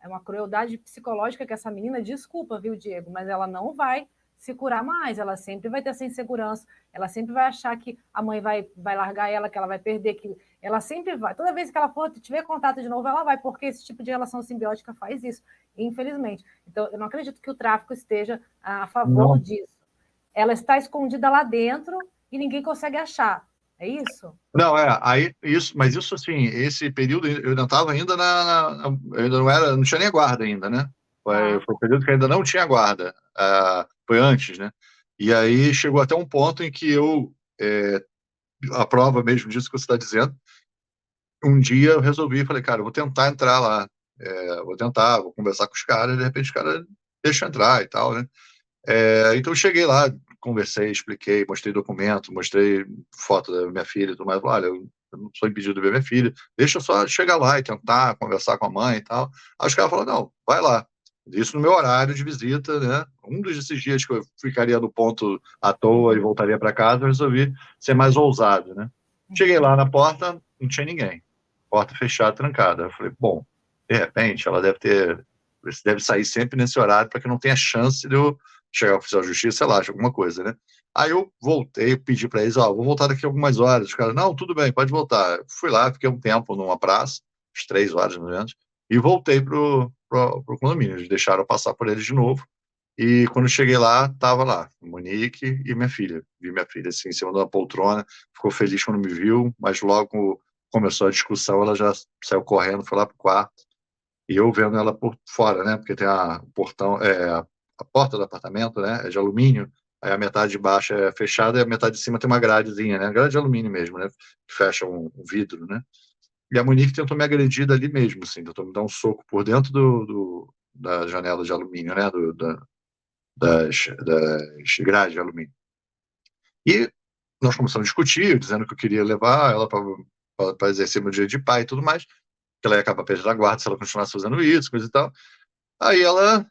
é uma crueldade psicológica que essa menina, desculpa, viu, Diego, mas ela não vai se curar mais, ela sempre vai ter essa insegurança, ela sempre vai achar que a mãe vai largar ela, que ela vai perder, que ela sempre vai, toda vez que ela for tiver contato de novo, ela vai, porque esse tipo de relação simbiótica faz isso, infelizmente. Então, eu não acredito que o tráfico esteja a favor Não. disso. Ela está escondida lá dentro e ninguém consegue achar. É isso? Não, aí isso, mas isso assim, esse período eu não estava ainda eu ainda não tinha nem guarda ainda, né? Ah, Foi um período que ainda não tinha guarda, foi antes, né? E aí chegou até um ponto em que a prova mesmo disso que você está dizendo, um dia eu resolvi, falei, cara, eu vou tentar entrar lá, vou conversar com os caras, de repente os caras deixam entrar e tal, né? Então eu cheguei lá, conversei, expliquei, mostrei documento, mostrei foto da minha filha e tudo mais. Olha, eu não sou impedido de ver minha filha, deixa eu só chegar lá e tentar conversar com a mãe e tal. Aí os caras falaram, não, vai lá. Isso no meu horário de visita, né? Um desses dias que eu ficaria no ponto à toa e uhum, voltaria para casa, eu resolvi ser mais ousado, né? Cheguei uhum. lá na porta, não tinha ninguém. Porta fechada, trancada. Eu falei, bom, de repente ela deve sair sempre nesse horário para que não tenha chance de eu chegar ao oficial de justiça, sei lá, alguma coisa, né? Aí eu voltei, pedi para eles, vou voltar daqui a algumas horas. Os caras, não, tudo bem, pode voltar. Eu fui lá, fiquei um tempo numa praça, uns 3 horas, mais ou menos, e voltei pro condomínio. Eles deixaram eu passar por eles de novo. E quando cheguei lá, tava lá, Monique e minha filha. Vi minha filha assim, em cima de uma poltrona, ficou feliz quando me viu, mas logo começou a discussão, ela já saiu correndo, foi lá pro quarto. E eu vendo ela por fora, né? Porque tem o portão, a porta do apartamento, né? É de alumínio. Aí a metade de baixo é fechada e a metade de cima tem uma gradezinha, né? Grade de alumínio mesmo, né? Que fecha um vidro, né? E a Monique tentou me agredir dali mesmo, assim, tentou me dar um soco por dentro da janela de alumínio, né? Das grades de alumínio. E nós começamos a discutir, dizendo que eu queria levar ela para exercer meu direito de pai e tudo mais, que ela ia acabar perdendo a guarda se ela continuasse fazendo isso, coisa e tal. Aí ela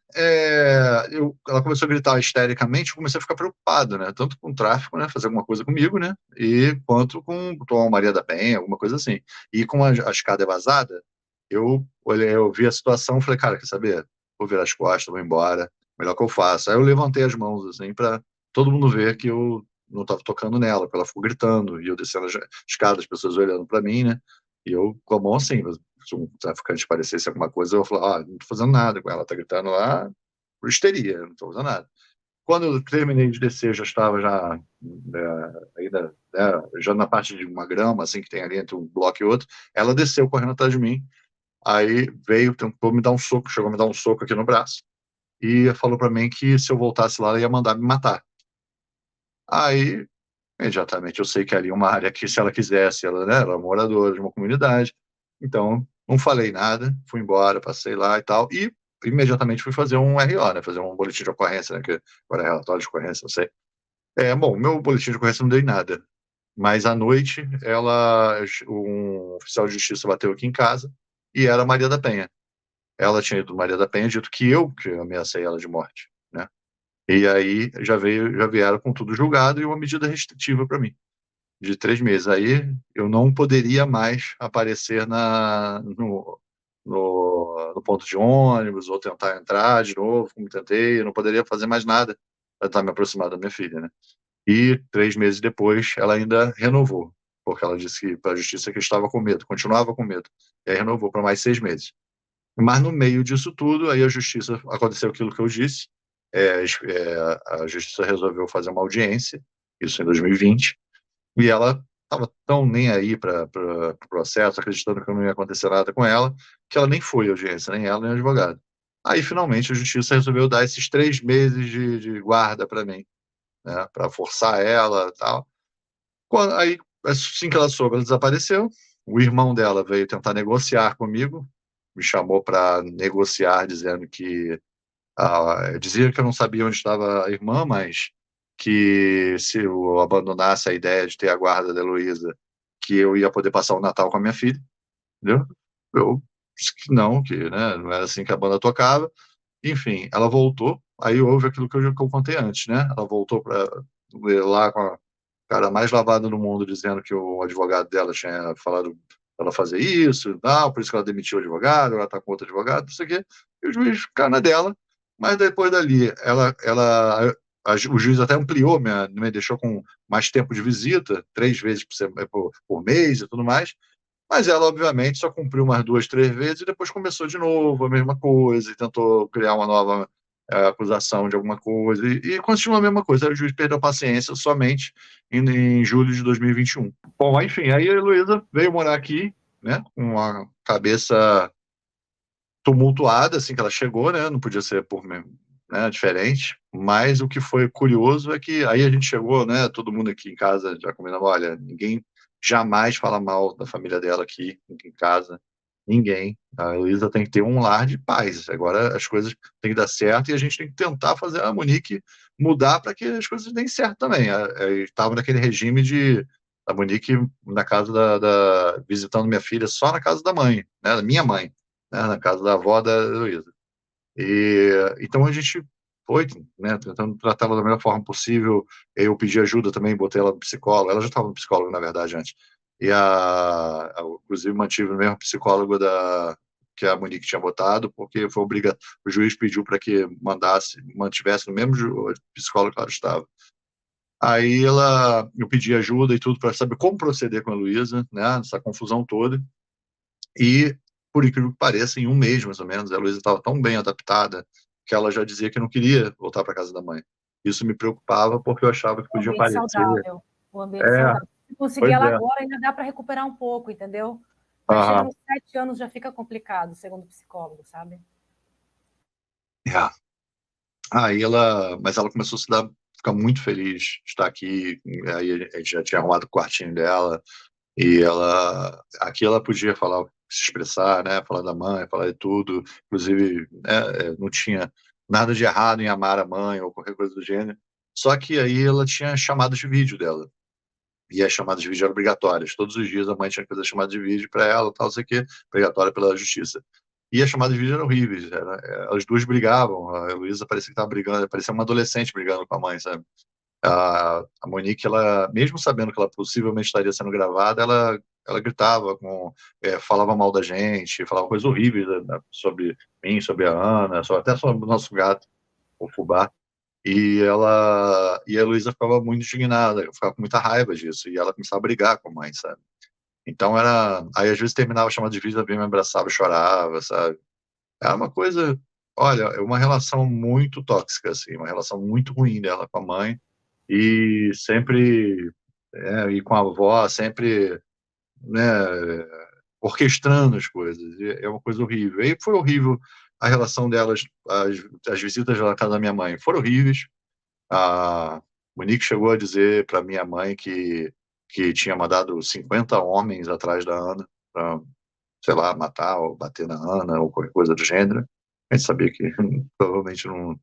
começou a gritar histericamente, eu comecei a ficar preocupado, né? Tanto com o tráfico, né? Fazer alguma coisa comigo, né? E quanto com Tom Maria da Penha, alguma coisa assim. E com a escada vazada, eu vi a situação e falei, cara, quer saber? Vou virar as costas, vou embora, melhor que eu faça. Aí eu levantei as mãos, assim, para todo mundo ver que eu não estava tocando nela, porque ela ficou gritando, e eu descendo a escada, as pessoas olhando para mim, né? E eu com a mão assim, se um traficante parecesse alguma coisa, eu falava, não tô fazendo nada com ela, tá gritando lá, por histeria, eu não tô fazendo nada. Quando eu terminei de descer, eu já estava ainda, né, já na parte de uma grama, assim, que tem ali entre um bloco e outro, ela desceu correndo atrás de mim, aí veio, tentou me dar um soco, chegou a me dar um soco aqui no braço, e falou para mim que se eu voltasse lá, ela ia mandar me matar. Aí, imediatamente, eu sei que ali é uma área que, se ela quisesse, ela é moradora de uma comunidade, então não falei nada, fui embora, passei lá e tal, e imediatamente fui fazer um RO, né, fazer um boletim de ocorrência, né, que agora é relatório de ocorrência, não sei. Bom, meu boletim de ocorrência não deu em nada, mas à noite, um oficial de justiça bateu aqui em casa, e era a Maria da Penha. Ela tinha ido Maria da Penha, dito que ameacei ela de morte, né? E aí já vieram com tudo julgado e uma medida restritiva para mim de 3 meses. Aí eu não poderia mais aparecer no ponto de ônibus, ou tentar entrar de novo, como tentei, eu não poderia fazer mais nada para tentar me aproximar da minha filha, né? E 3 meses depois, ela ainda renovou, porque ela disse para a justiça que estava com medo, continuava com medo, e aí renovou para mais 6 meses. Mas no meio disso tudo, aí a justiça, aconteceu aquilo que eu disse, a justiça resolveu fazer uma audiência, isso em 2020, e ela estava tão nem aí para o processo, acreditando que não ia acontecer nada com ela, que ela nem foi à audiência, nem ela, nem o advogado. Aí, finalmente, a justiça resolveu dar esses 3 meses de guarda para mim, né, para forçar ela e tal. Aí, assim que ela soube, ela desapareceu. O irmão dela veio tentar negociar comigo, me chamou para negociar, dizendo que dizia que eu não sabia onde estava a irmã, mas que se eu abandonasse a ideia de ter a guarda da Heloísa, que eu ia poder passar o Natal com a minha filha, entendeu? Eu disse que não, que, né, não era assim que a banda tocava. Enfim, ela voltou, aí houve aquilo que eu contei antes, né? Ela voltou para lá com a cara mais lavada do mundo, dizendo que o advogado dela tinha falado para ela fazer isso, não, por isso que ela demitiu o advogado, ela está com outro advogado, não sei o quê, e o juiz ficar na dela, mas depois dali, o juiz até ampliou, me deixou com mais tempo de visita, 3 vezes por mês e tudo mais, mas ela, obviamente, só cumpriu umas 2, 3 vezes e depois começou de novo a mesma coisa e tentou criar uma nova acusação de alguma coisa e continua a mesma coisa. Aí o juiz perdeu a paciência somente em julho de 2021. Bom, enfim, aí a Heloísa veio morar aqui, né, com a cabeça tumultuada, assim que ela chegou, né, não podia ser diferente, mas o que foi curioso é que aí a gente chegou, né, todo mundo aqui em casa já combinava, olha, ninguém jamais fala mal da família dela aqui em casa, ninguém. A Heloísa tem que ter um lar de paz. Agora as coisas têm que dar certo e a gente tem que tentar fazer a Monique mudar para que as coisas deem certo também. Estava naquele regime de a Monique na casa visitando minha filha só na casa da mãe, né, da minha mãe, né, na casa da avó da Heloísa. Então a gente foi, né, tentando tratá-la da melhor forma possível. Eu pedi ajuda também, botei ela no psicólogo. Ela já estava no psicólogo, na verdade, antes. Inclusive, mantive o mesmo psicólogo que a Monique tinha botado, porque foi o juiz pediu para que mantivesse no mesmo psicólogo que ela estava. Aí eu pedi ajuda e tudo para saber como proceder com a Luísa, né, essa confusão toda. E, por incrível que pareça, em um mês, mais ou menos, a Luísa estava tão bem adaptada que ela já dizia que não queria voltar para casa da mãe. Isso me preocupava porque eu achava que O podia ambiente parecer. saudável. O ambiente É, saudável. Se conseguir pois ela é. agora, ainda dá para recuperar um pouco, entendeu? Mas chega Aham. nos 7 anos, já fica complicado, segundo o psicólogo, sabe? É. Mas ela começou a ficar muito feliz de estar aqui. Aí a gente já tinha arrumado o quartinho dela e aqui ela podia falar, se expressar, né? Falar da mãe, falar de tudo. Inclusive, né, não tinha nada de errado em amar a mãe ou qualquer coisa do gênero. Só que aí ela tinha chamadas de vídeo dela. E as chamadas de vídeo eram obrigatórias. Todos os dias a mãe tinha que fazer chamada de vídeo para ela, tal, sei o quê, obrigatória pela justiça. E as chamadas de vídeo eram horríveis. As duas brigavam. A Heloísa parecia que estava brigando, parecia uma adolescente brigando com a mãe, sabe? A Monique, ela, mesmo sabendo que ela possivelmente estaria sendo gravada, ela gritava, falava mal da gente, falava coisas horríveis, né, sobre mim, sobre a Ana, até sobre o nosso gato, o Fubá. E a Heloísa ficava muito indignada, ficava com muita raiva disso, e ela começava a brigar com a mãe, sabe? Então aí às vezes terminava a chamada de vídeo, ela vinha me abraçava, chorava, sabe? Era uma coisa, olha, é uma relação muito tóxica, assim, uma relação muito ruim dela com a mãe, e sempre, e com a avó, sempre, né, orquestrando as coisas, e é uma coisa horrível. E foi horrível a relação delas, as visitas na casa da minha mãe, foram horríveis. A Monique chegou a dizer para minha mãe que tinha mandado 50 homens atrás da Ana para, sei lá, matar ou bater na Ana ou qualquer coisa do gênero. A gente sabia que provavelmente não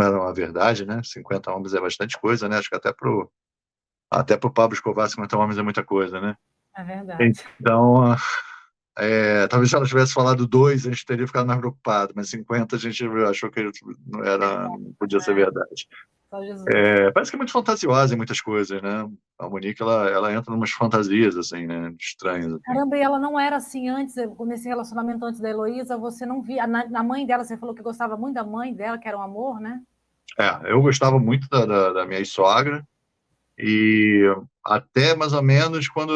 era uma verdade, né? 50 homens é bastante coisa, né? Acho que até pro Pablo Escobar 50 homens é muita coisa, né? É verdade. Então, talvez se ela tivesse falado dois, a gente teria ficado mais preocupado, mas 50 a gente achou que não podia ser verdade. Só Jesus. Parece que é muito fantasiosa em muitas coisas, né? A Monique, ela entra em umas fantasias, assim, né? Estranhas, assim. Caramba, e ela não era assim antes, nesse relacionamento antes da Heloísa, você não via. Na mãe dela, você falou que gostava muito da mãe dela, que era um amor, né? Eu gostava muito da minha sogra, e até mais ou menos quando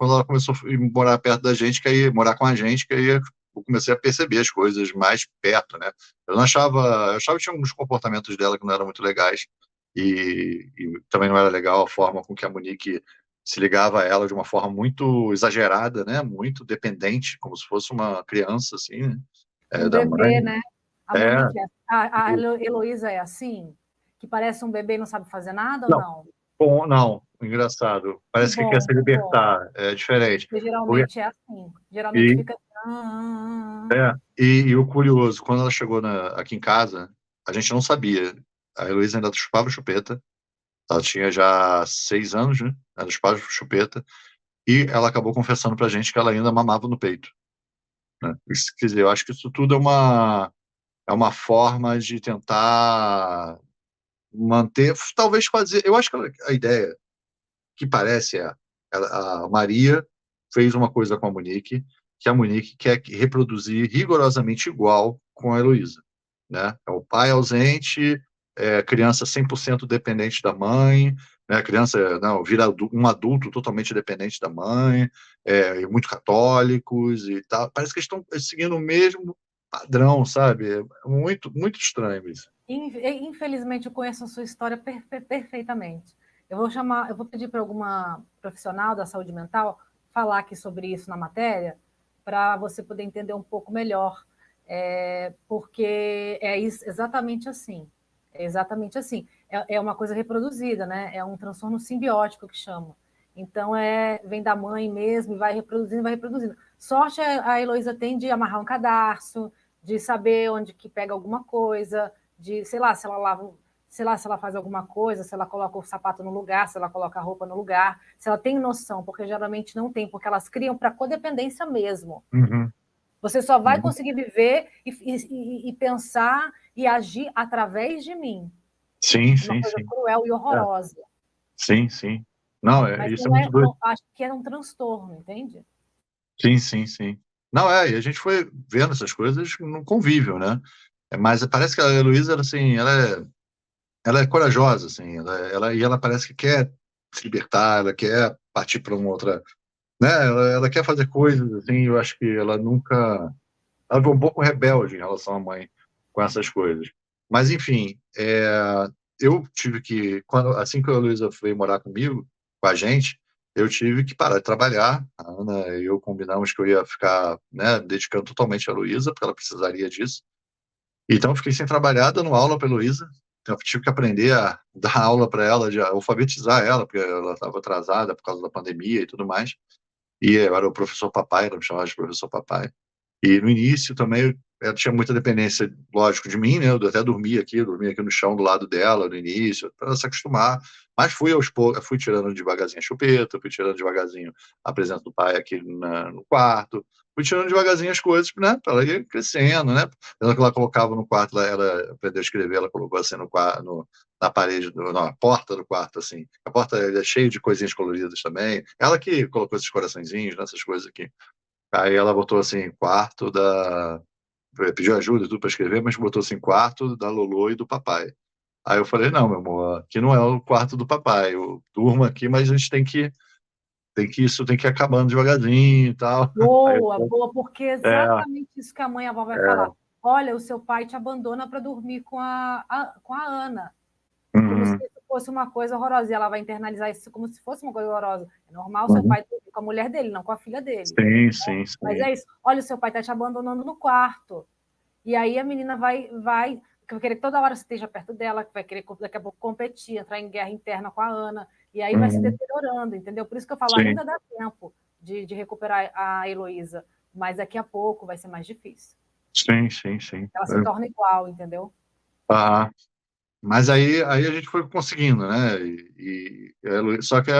ela começou a ir morar perto da gente, morar com a gente, que aí eu comecei a perceber as coisas mais perto, né? Eu achava que tinha alguns comportamentos dela que não eram muito legais, e também não era legal a forma com que a Monique se ligava a ela de uma forma muito exagerada, né? Muito dependente, como se fosse uma criança, assim, né? Um Da bebê, mãe. né? A É, Monique, a Heloísa é assim? Que parece um bebê e não sabe fazer nada ou não, não? bom, não, engraçado. Parece que quer se Que bom. libertar, é diferente. Porque Porque- geralmente é assim. Geralmente E, fica. e o curioso, quando ela chegou aqui em casa, a gente não sabia. A Heloísa ainda chupava chupeta, ela tinha já 6 anos, né? Ela chupava chupeta, e ela acabou confessando pra gente que ela ainda mamava no peito, né? Isso, quer dizer, eu acho que isso tudo é uma forma de tentar manter, talvez fazer. Eu acho que a ideia que parece a Maria fez uma coisa com a Monique, que a Monique quer reproduzir rigorosamente igual com a Heloísa, né? É o pai ausente, criança 100% dependente da mãe, né? Criança não vira um adulto totalmente dependente da mãe, e muito católicos e tal. Parece que eles estão seguindo o mesmo padrão, sabe? É muito muito estranho isso. Infelizmente, eu conheço a sua história perfeitamente. Eu vou pedir para alguma profissional da saúde mental falar aqui sobre isso na matéria, para você poder entender um pouco melhor, porque exatamente assim. É exatamente assim. É uma coisa reproduzida, né? É um transtorno simbiótico que chama. Então, vem da mãe mesmo e vai reproduzindo, vai reproduzindo. Sorte a Heloísa tem de amarrar um cadarço, de saber onde que pega alguma coisa, de, sei lá, se ela lava, sei lá, se ela faz alguma coisa, se ela coloca o sapato no lugar, se ela coloca a roupa no lugar, se ela tem noção, porque geralmente não tem, porque elas criam para codependência mesmo. Uhum. Você só vai Uhum. conseguir viver e pensar e agir através de mim. Sim, Uma sim, coisa sim. cruel e É, horrorosa. sim, sim. Não, Mas isso é não muito é, doido. não, acho que é um transtorno, entende? Sim, sim, sim. Não, e a gente foi vendo essas coisas no convívio, né? Mas parece que a Heloísa, assim, ela é corajosa, assim, e ela parece que quer se libertar, ela quer partir para uma outra, né? Ela quer fazer coisas, assim, eu acho que ela foi um pouco rebelde em relação à mãe com essas coisas. Mas, enfim, eu tive assim que a Luísa veio morar comigo, com a gente, eu tive que parar de trabalhar. A Ana e eu combinamos que eu ia ficar, né, dedicando totalmente à Luísa, porque ela precisaria disso. Então, eu fiquei sem trabalhar, dando aula para a Luísa. Então, eu tive que aprender a dar aula para ela, de alfabetizar ela, porque ela estava atrasada por causa da pandemia e tudo mais. E eu era o professor papai, ela me chamava de professor papai. E no início também ela tinha muita dependência, lógico, de mim, né? Eu até dormia aqui no chão do lado dela no início, para ela se acostumar. Mas fui aos poucos, fui tirando devagarzinho a chupeta, fui tirando devagarzinho a presença do pai aqui no quarto, fui tirando devagarzinho as coisas, né? Para ela ir crescendo, né? Ela colocava no quarto, ela aprendeu a escrever, ela colocou assim no quarto, na parede, na porta do quarto, assim. A porta é cheia de coisinhas coloridas também. Ela que colocou esses coraçõezinhos, nessas coisas aqui. Aí ela botou assim, quarto da. Pediu ajuda e tudo para escrever, mas botou assim, quarto da Lolo e do papai. Aí eu falei, não, meu amor, aqui não é o quarto do papai. Eu durmo aqui, mas a gente isso tem que ir acabando devagarzinho e tal. Aí Boa, boa, porque é é, exatamente isso que a mãe e a avó vai falar. é, Olha, o seu pai te abandona para dormir com com a Ana. Como se uhum, isso fosse uma coisa horrorosa. E ela vai internalizar isso como se fosse uma coisa horrorosa. É normal seu uhum. pai dormir com a mulher dele, não com a filha dele. Sim, sim, Mas sim. é isso. Olha, o seu pai está te abandonando no quarto. E aí a menina vai querer que toda hora você esteja perto dela, que vai querer daqui a pouco competir, entrar em guerra interna com a Ana. E aí vai se Uhum, deteriorando, entendeu? Por isso que eu falo, sim, ainda dá tempo de recuperar a Heloísa. Mas daqui a pouco vai ser mais difícil. sim, sim, sim. Ela se torna igual, entendeu? Ah, mas aí a gente foi conseguindo, né? Só que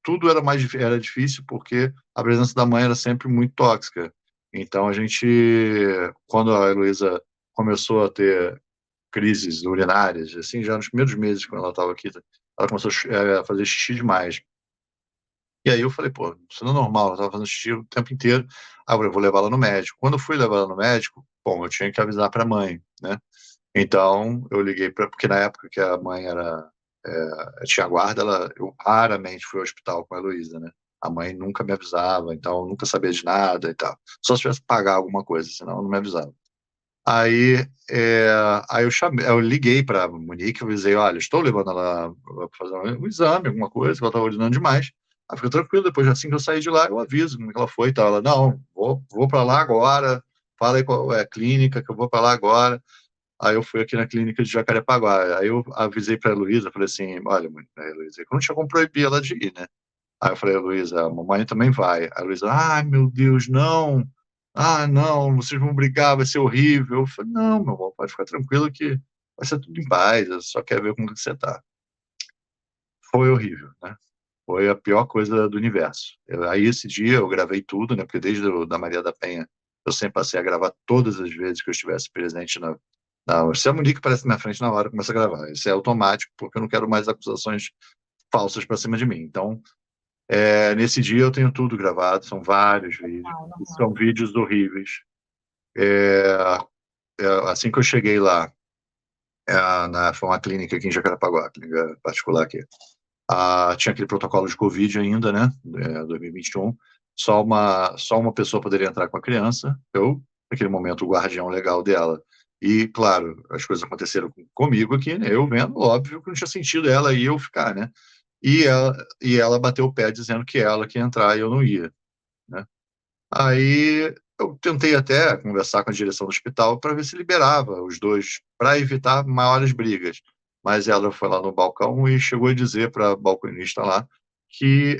tudo era era difícil porque a presença da mãe era sempre muito tóxica. Então quando a Heloísa começou a ter crises urinárias, assim, já nos primeiros meses, quando ela estava aqui, ela começou a fazer xixi demais. E aí eu falei, pô, isso não é normal, ela estava fazendo xixi o tempo inteiro. Aí eu falei, vou levar ela no médico. Quando eu fui levar ela no médico, bom, eu tinha que avisar para a mãe, né? Então eu liguei para, porque na época que a mãe tinha guarda, eu raramente fui ao hospital com a Heloísa, né? A mãe nunca me avisava, então eu nunca sabia de nada e tal. Só se tivesse que pagar alguma coisa, senão não me avisava. Aí, aí eu liguei para a Monique, eu avisei, olha, estou levando ela para fazer um exame, alguma coisa, que ela estava urinando demais. Ela ficou tranquila, depois assim que eu saí de lá, eu aviso como é que ela foi e tal. Ela, não, vou para lá agora, fala aí qual é a clínica, que eu vou para lá agora. Aí eu fui aqui na clínica de Jacarepaguá. Aí eu avisei para a Heloísa, falei assim, olha, Heloísa, eu não tinha como proibir ela de ir, né? Aí eu falei, Heloísa, a mamãe também vai. A Heloísa, ai, meu Deus, não. Ah, não, vocês vão brigar, vai ser horrível. Eu falei, não, meu amor, pode ficar tranquilo que vai ser tudo em paz, eu só quero ver como que você tá. Foi horrível, né? Foi a pior coisa do universo. Aí esse dia eu gravei tudo, né? Porque desde da Maria da Penha eu sempre passei a gravar todas as vezes que eu estivesse presente se a Monique aparece na minha frente na hora, eu começo a gravar. Isso é automático, porque eu não quero mais acusações falsas para cima de mim. Então, nesse dia eu tenho tudo gravado, são vários vídeos, Normal, e normal. são vídeos horríveis. Assim que eu cheguei lá, foi uma clínica aqui em Jacarepaguá, clínica particular aqui. Tinha aquele protocolo de Covid ainda, né? 2021. Só uma pessoa poderia entrar com a criança. Eu, naquele momento, o guardião legal dela. E, claro, as coisas aconteceram comigo aqui, né? Eu vendo, óbvio que não tinha sentido ela e eu ficar, né? E ela bateu o pé dizendo que ela que ia entrar e eu não ia, né? Aí eu tentei até conversar com a direção do hospital para ver se liberava os dois, para evitar maiores brigas. Mas ela foi lá no balcão e chegou a dizer para a balconista lá que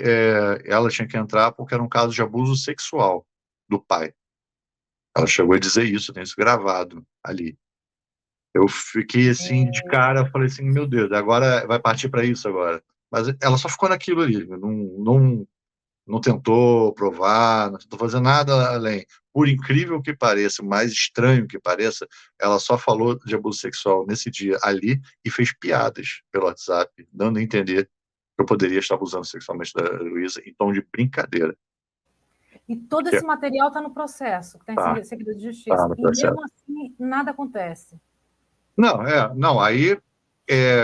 ela tinha que entrar porque era um caso de abuso sexual do pai. Ela chegou a dizer isso, tem isso gravado ali. Eu fiquei assim de cara, falei assim, meu Deus, agora vai partir para isso agora. Mas ela só ficou naquilo ali, não tentou provar, não tentou fazer nada além. Por incrível que pareça, mais estranho que pareça, ela só falou de abuso sexual nesse dia ali e fez piadas pelo WhatsApp, dando a entender que eu poderia estar abusando sexualmente da Luísa em tom de brincadeira. E todo Que esse material está no processo, que está tá, em segredo de tá justiça. no E processo. mesmo assim, nada acontece. Não, aí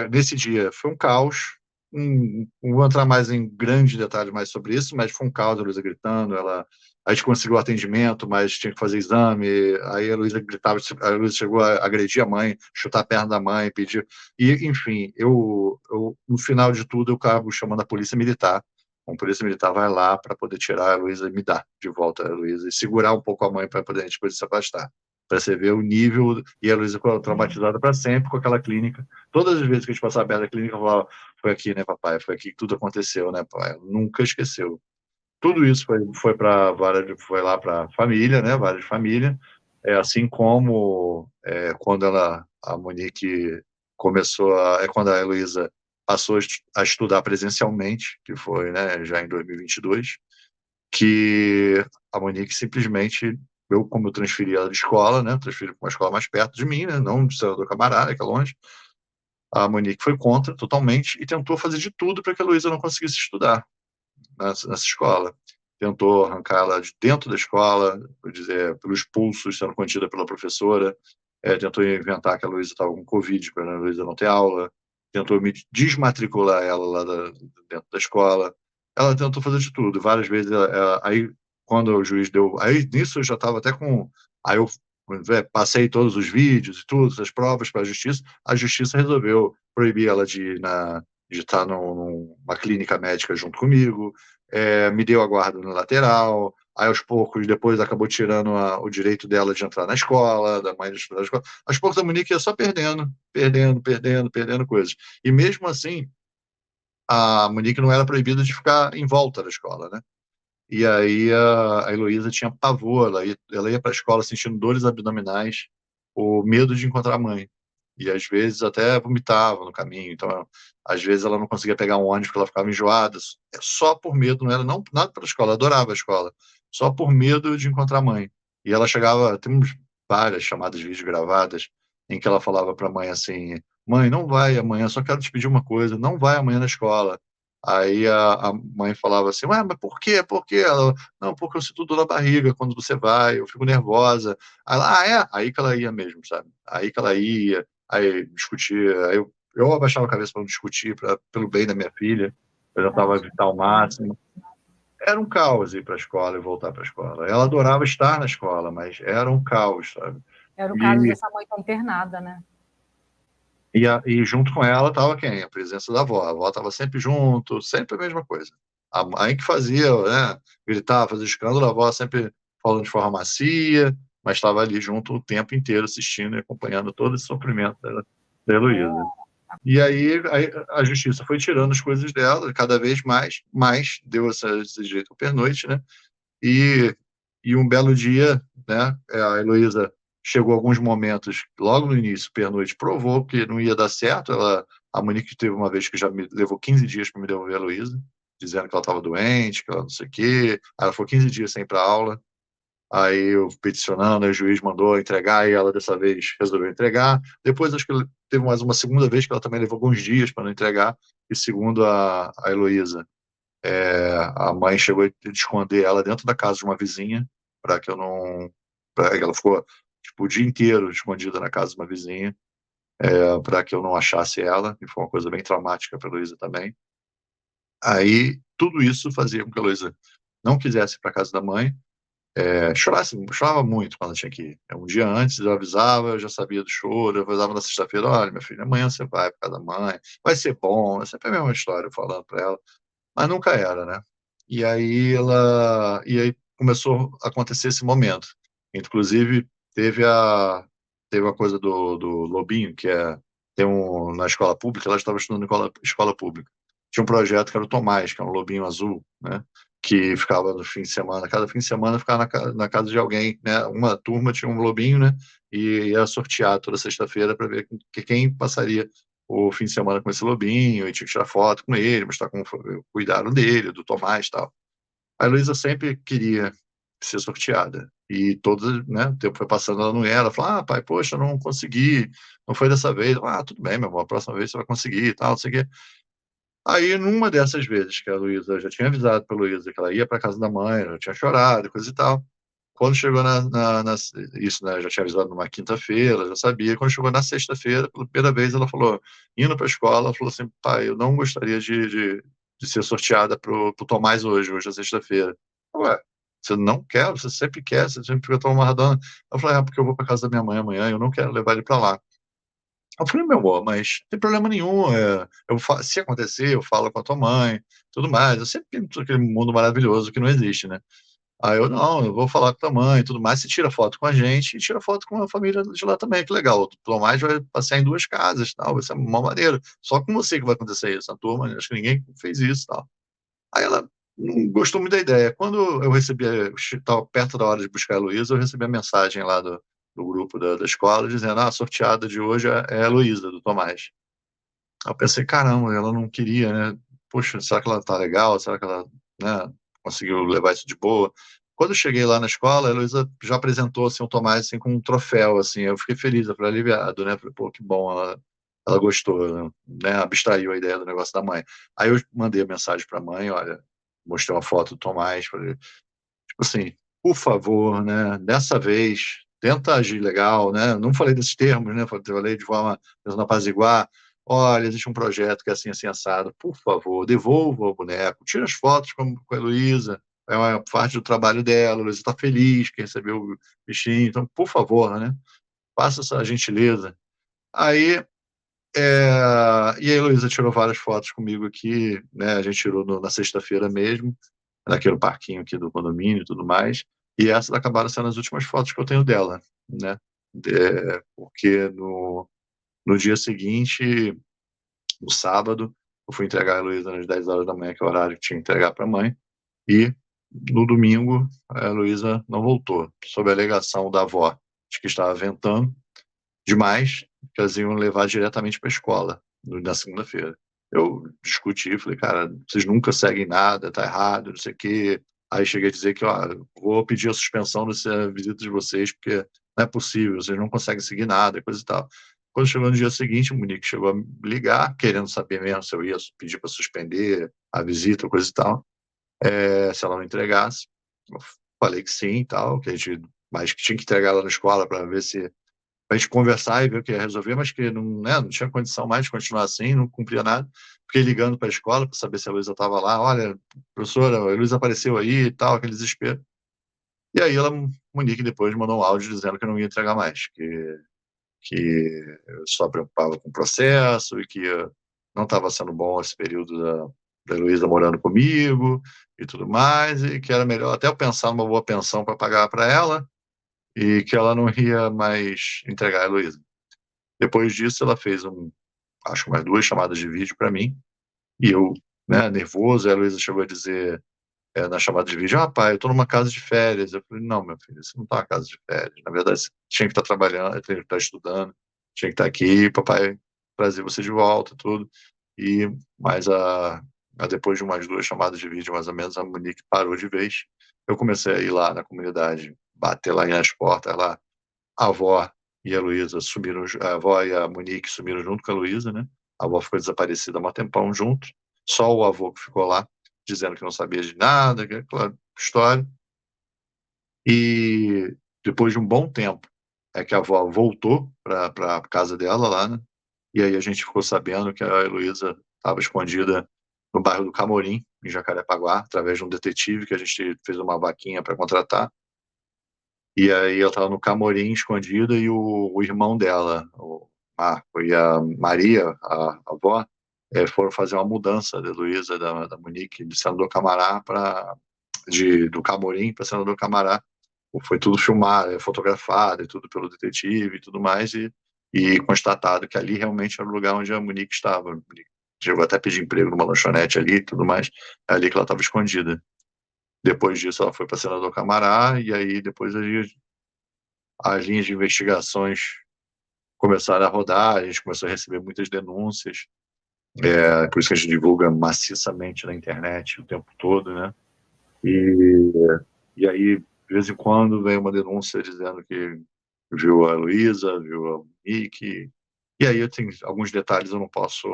nesse dia foi um caos. Não vou entrar mais em grandes detalhes mais sobre isso, mas foi um caos, a Luísa gritando, a gente conseguiu atendimento, mas tinha que fazer exame, aí a Luísa gritava, a Luísa chegou a agredir a mãe, chutar a perna da mãe, pedir, e enfim, no final de tudo eu acabo chamando a polícia militar, a polícia militar vai lá para poder tirar a Luísa e me dar de volta a Luísa, e segurar um pouco a mãe para poder a gente poder se afastar, para você ver o nível, e a Luísa ficou traumatizada para sempre com aquela clínica. Todas as vezes que a gente passava perto da clínica, eu falava, foi aqui, né, papai? Foi aqui que tudo aconteceu, né, pai? Nunca esqueceu. Tudo isso foi lá para a família, né, várias famílias, assim como quando a Monique quando a Heloísa passou a estudar presencialmente, que foi, né, já em 2022, que a Monique simplesmente, como eu transferi ela de escola, né, transferi para uma escola mais perto de mim, né, não de Senador Camarada, que é longe, a Monique foi contra totalmente e tentou fazer de tudo para que a Luísa não conseguisse estudar nessa escola. Tentou arrancar ela de dentro da escola, pelos pulsos, sendo contida pela professora. Tentou inventar que a Luísa estava com Covid para a Luísa não ter aula. Tentou me desmatricular ela lá dentro da escola. Ela tentou fazer de tudo. Várias vezes, aí, quando o juiz deu. Aí, nisso, eu já estava até com. Aí eu passei todos os vídeos e tudo, as provas para a justiça. A justiça resolveu proibir ela de estar numa clínica médica junto comigo, me deu a guarda no lateral, aí aos poucos, depois acabou tirando o direito dela de entrar na escola, da mãe de estudar na escola. Aos poucos a Monique ia só perdendo, perdendo, perdendo, perdendo coisas. E mesmo assim, a Monique não era proibida de ficar em volta da escola, né? E aí a Heloísa tinha pavor, ela ia para a escola sentindo dores abdominais, o medo de encontrar a mãe. E às vezes até vomitava no caminho. Então, às vezes ela não conseguia pegar um ônibus porque ela ficava enjoada. Só por medo, não era nada pela escola, ela adorava a escola. Só por medo de encontrar a mãe. E ela chegava, temos várias chamadas de vídeo gravadas, em que ela falava para a mãe assim: mãe, não vai amanhã, só quero te pedir uma coisa, não vai amanhã na escola. Aí a mãe falava assim: ué, mas por quê? Por quê? Ela, não, porque eu sinto dor na barriga quando você vai, eu fico nervosa. Aí ela, é? Aí que ela ia mesmo, sabe? Aí que ela ia, aí discutia, aí eu abaixava a cabeça para não discutir, pelo bem da minha filha, eu tentava Tadinha. evitar ao máximo. Era um caos ir para a escola e voltar para a escola. Ela adorava estar na escola, mas era um caos, sabe? Era o caso E, dessa mãe tá internada, né? e junto com ela estava quem? A presença da avó. A avó estava sempre junto, sempre a mesma coisa. A mãe que fazia, né, gritava, fazia escândalo, a avó sempre falando de forma macia, mas estava ali junto o tempo inteiro assistindo e acompanhando todo esse sofrimento da Heloísa. E aí a justiça foi tirando as coisas dela, cada vez mais deu esse direito ao pernoite, né? E, e um belo dia, né, a Heloísa chegou a alguns momentos, logo no início, pernoite, provou que não ia dar certo. A Monique teve uma vez que já me levou 15 dias para me devolver a Heloísa, dizendo que ela estava doente, que ela não sei o quê. Aí ela foi 15 dias sem ir para aula. Aí eu peticionando, aí o juiz mandou entregar e ela dessa vez resolveu entregar. Depois acho que teve mais uma segunda vez que ela também levou alguns dias para não entregar. E segundo a Heloísa, a mãe chegou a esconder ela dentro da casa de uma vizinha, para que eu não. Pra, ela ficou tipo, o dia inteiro escondida na casa de uma vizinha, para que eu não achasse ela, e foi uma coisa bem traumática para a Luísa também. Aí tudo isso fazia com que a Luísa não quisesse ir para casa da mãe, chorava muito quando tinha que ir. Um dia antes eu avisava, eu já sabia do choro, eu avisava na sexta-feira: olha, minha filha, amanhã você vai para casa da mãe, vai ser bom, é sempre a mesma história falando para ela. Mas nunca era, né? E aí começou a acontecer esse momento. Inclusive teve a coisa do Lobinho, na escola pública. Ela estava estudando em escola pública. Tinha um projeto que era o Tomás, que é um lobinho azul, né? Que ficava no fim de semana, cada fim de semana ficava na casa de alguém, né? Uma turma tinha um lobinho, né? E ia sortear toda sexta-feira para ver quem passaria o fim de semana com esse lobinho, e tinha que tirar foto com ele, mostrar como cuidaram dele, do Tomás e tal. A Luísa sempre queria ser sorteada. E todos, né, o tempo foi passando, ela não era. Ela falou: ah, pai, poxa, eu não consegui, não foi dessa vez. Ah, tudo bem, meu amor, a próxima vez você vai conseguir e tal, não sei o quê. Aí, numa dessas vezes que a Luísa já tinha avisado para a Luísa que ela ia para casa da mãe, já tinha chorado, coisa e tal. Quando chegou isso, né, já tinha avisado numa quinta-feira, já sabia. Quando chegou na sexta-feira, pela primeira vez, ela falou, indo para a escola, ela falou assim: pai, eu não gostaria de ser sorteada pro Tomás hoje é sexta-feira. Ué, você não quer? Você sempre quer, você sempre fica tão amarradona. Eu falei: porque eu vou para casa da minha mãe amanhã, eu não quero levar ele para lá. Eu falei: meu amor, mas não tem problema nenhum. Se acontecer, eu falo com a tua mãe, tudo mais. Eu sempre pinto aquele mundo maravilhoso que não existe, né? Aí eu: não, eu vou falar com a tua mãe e tudo mais. Você tira foto com a gente e tira foto com a família de lá também, que legal. O Tomás vai passear em duas casas, tal, vai ser uma maneira. Só com você que vai acontecer isso, a turma, acho que ninguém fez isso, tal. Aí ela não gostou muito da ideia. Quando eu recebi, estava perto da hora de buscar a Heloísa, eu recebi a mensagem lá do grupo da escola dizendo: a sorteada de hoje é a Heloísa, do Tomás. Aí eu pensei: caramba, ela não queria, né? Poxa, será que ela tá legal? Será que ela, né, conseguiu levar isso de boa? Quando eu cheguei lá na escola, a Heloísa já apresentou assim, o Tomás assim, com um troféu. Assim, eu fiquei feliz, eu falei: aliviado, né? Falei: pô, que bom, ela gostou, né? Abstraiu a ideia do negócio da mãe. Aí eu mandei a mensagem para a mãe: olha, mostrei uma foto do Tomás, falei, tipo assim, por favor, né? Dessa vez, tenta agir legal, né? Não falei desses termos, né? Falei de forma tentando apaziguar. Olha, existe um projeto que é assim assado. Por favor, devolva o boneco. Tira as fotos com a Heloísa. É uma parte do trabalho dela. A Heloísa está feliz que recebeu o bichinho. Então, por favor, né? Faça essa gentileza. Aí, e a Heloísa tirou várias fotos comigo aqui, né? A gente tirou na sexta-feira mesmo, naquele parquinho aqui do condomínio e tudo mais. E essas acabaram sendo as últimas fotos que eu tenho dela, né? Porque no dia seguinte, no sábado, eu fui entregar a Heloísa às 10 horas da manhã, que é o horário que tinha que entregar para a mãe. E no domingo, a Heloísa não voltou, sob a alegação da avó de que estava ventando demais, que elas iam levar diretamente para a escola na segunda-feira. Eu discuti, falei: cara, vocês nunca seguem nada, tá errado, não sei o quê. Aí cheguei a dizer que, ó, vou pedir a suspensão dessa visita de vocês, porque não é possível, vocês não conseguem seguir nada, coisa e tal. Quando chegou no dia seguinte, o Munique chegou a me ligar, querendo saber mesmo se eu ia pedir para suspender a visita, coisa e tal, se ela não entregasse. Eu falei que sim e tal, mas que tinha que entregar ela na escola para ver se a gente conversar e ver o que ia resolver, mas que não, né, não tinha condição mais de continuar assim, não cumpria nada. Fiquei ligando para a escola para saber se a Luísa estava lá. Olha, professora, a Luísa apareceu aí e tal, aquele desespero. E aí Monique depois mandou um áudio dizendo que eu não ia entregar mais, que eu só preocupava com o processo e que não estava sendo bom esse período da Heloísa morando comigo e tudo mais, e que era melhor até eu pensar numa boa pensão para pagar para ela e que ela não ia mais entregar a Heloísa. Depois disso, ela fez acho que umas 2 chamadas de vídeo para mim, e eu, né, nervoso, a Heloísa chegou a dizer na chamada de vídeo, pai, eu tô numa casa de férias. Eu falei, não, meu filho, você não tá numa casa de férias. Na verdade, você tinha que estar trabalhando, tinha que estar estudando, tinha que estar aqui, papai trazer você de volta, tudo. Mas depois de umas 2 chamadas de vídeo, mais ou menos, a Monique parou de vez. Eu comecei a ir lá na comunidade, bater lá nas portas, lá, a avó e a Heloísa sumiram, a avó e a Monique sumiram junto com a Heloísa, né? A avó ficou desaparecida há um tempão junto, só o avô que ficou lá, dizendo que não sabia de nada, que é aquela história. E depois de um bom tempo, é que a avó voltou para a casa dela lá, né? E aí a gente ficou sabendo que a Heloísa estava escondida no bairro do Camorim, em Jacarepaguá, através de um detetive que a gente fez uma vaquinha para contratar. E aí ela estava no Camorim escondida e o irmão dela, o Marco, e a Maria, a avó, foram fazer uma mudança da Heloísa, da Monique, de Senador Camará do Camorim para Senador Camará. Foi tudo filmado, fotografado e tudo pelo detetive e tudo mais, e constatado que ali realmente era o lugar onde a Monique estava. A Monique chegou até a pedir emprego numa lanchonete ali e tudo mais, é ali que ela estava escondida. Depois disso, ela foi para Senador Camará, e aí depois as linhas de investigações começaram a rodar, a gente começou a receber muitas denúncias, por isso que a gente divulga maciçamente na internet o tempo todo, né? E aí, de vez em quando, vem uma denúncia dizendo que viu a Luísa, viu a Nick, e aí eu tenho alguns detalhes, eu não posso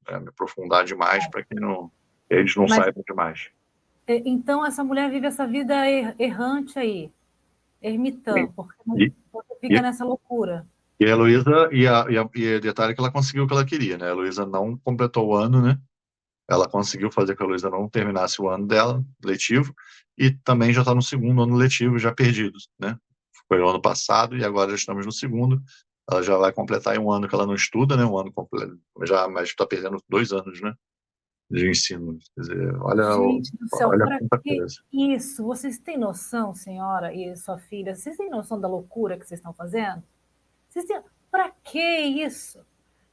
me aprofundar demais para que eles não Mas, saibam demais. então, essa mulher vive essa vida errante aí, ermitã, E, porque fica e, nessa loucura. e a Heloísa, e detalhe é que ela conseguiu o que ela queria, né? A Heloísa não completou o ano, né? Ela conseguiu fazer com que a Heloísa não terminasse o ano dela, letivo, e também já está no segundo ano letivo, já perdido, né? Foi o ano passado e agora já estamos no segundo. Ela já vai completar um ano que ela não estuda, né? Um ano completo, mas está perdendo 2 anos, né? De ensino. Quer dizer, Gente do céu, olha para quanta que coisa. isso? Vocês têm noção, senhora e sua filha? Vocês têm noção da loucura que vocês estão fazendo? Para que isso?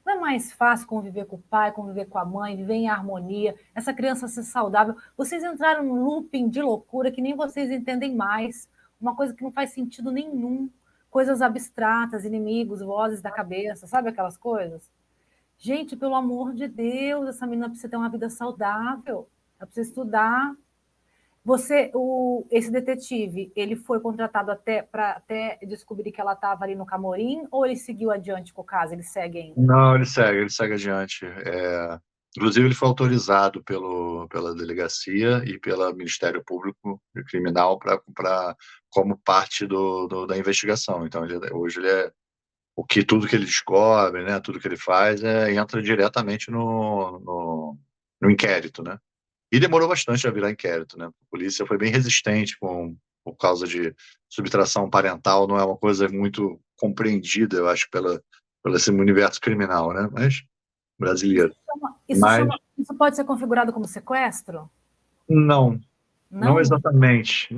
Não é mais fácil conviver com o pai, conviver com a mãe, viver em harmonia, essa criança ser saudável? Vocês entraram num looping de loucura que nem vocês entendem mais, uma coisa que não faz sentido nenhum, coisas abstratas, inimigos, vozes da cabeça, sabe aquelas coisas? Gente, pelo amor de Deus, essa menina precisa ter uma vida saudável, ela precisa estudar. Esse detetive, ele foi contratado para até descobrir que ela estava ali no Camorim, ou ele seguiu adiante com o caso? Ele segue ainda? Não, ele segue adiante. Inclusive, ele foi autorizado pela delegacia e pelo Ministério Público Criminal como parte da investigação. Então, hoje ele tudo que ele descobre, né, tudo que ele faz, entra diretamente no inquérito, né? E demorou bastante a virar inquérito, né? A polícia foi bem resistente por causa de subtração parental, não é uma coisa muito compreendida, eu acho, pelo esse universo criminal, né? Mas brasileiro. Mas Isso pode ser configurado como sequestro? não, não Não? exatamente.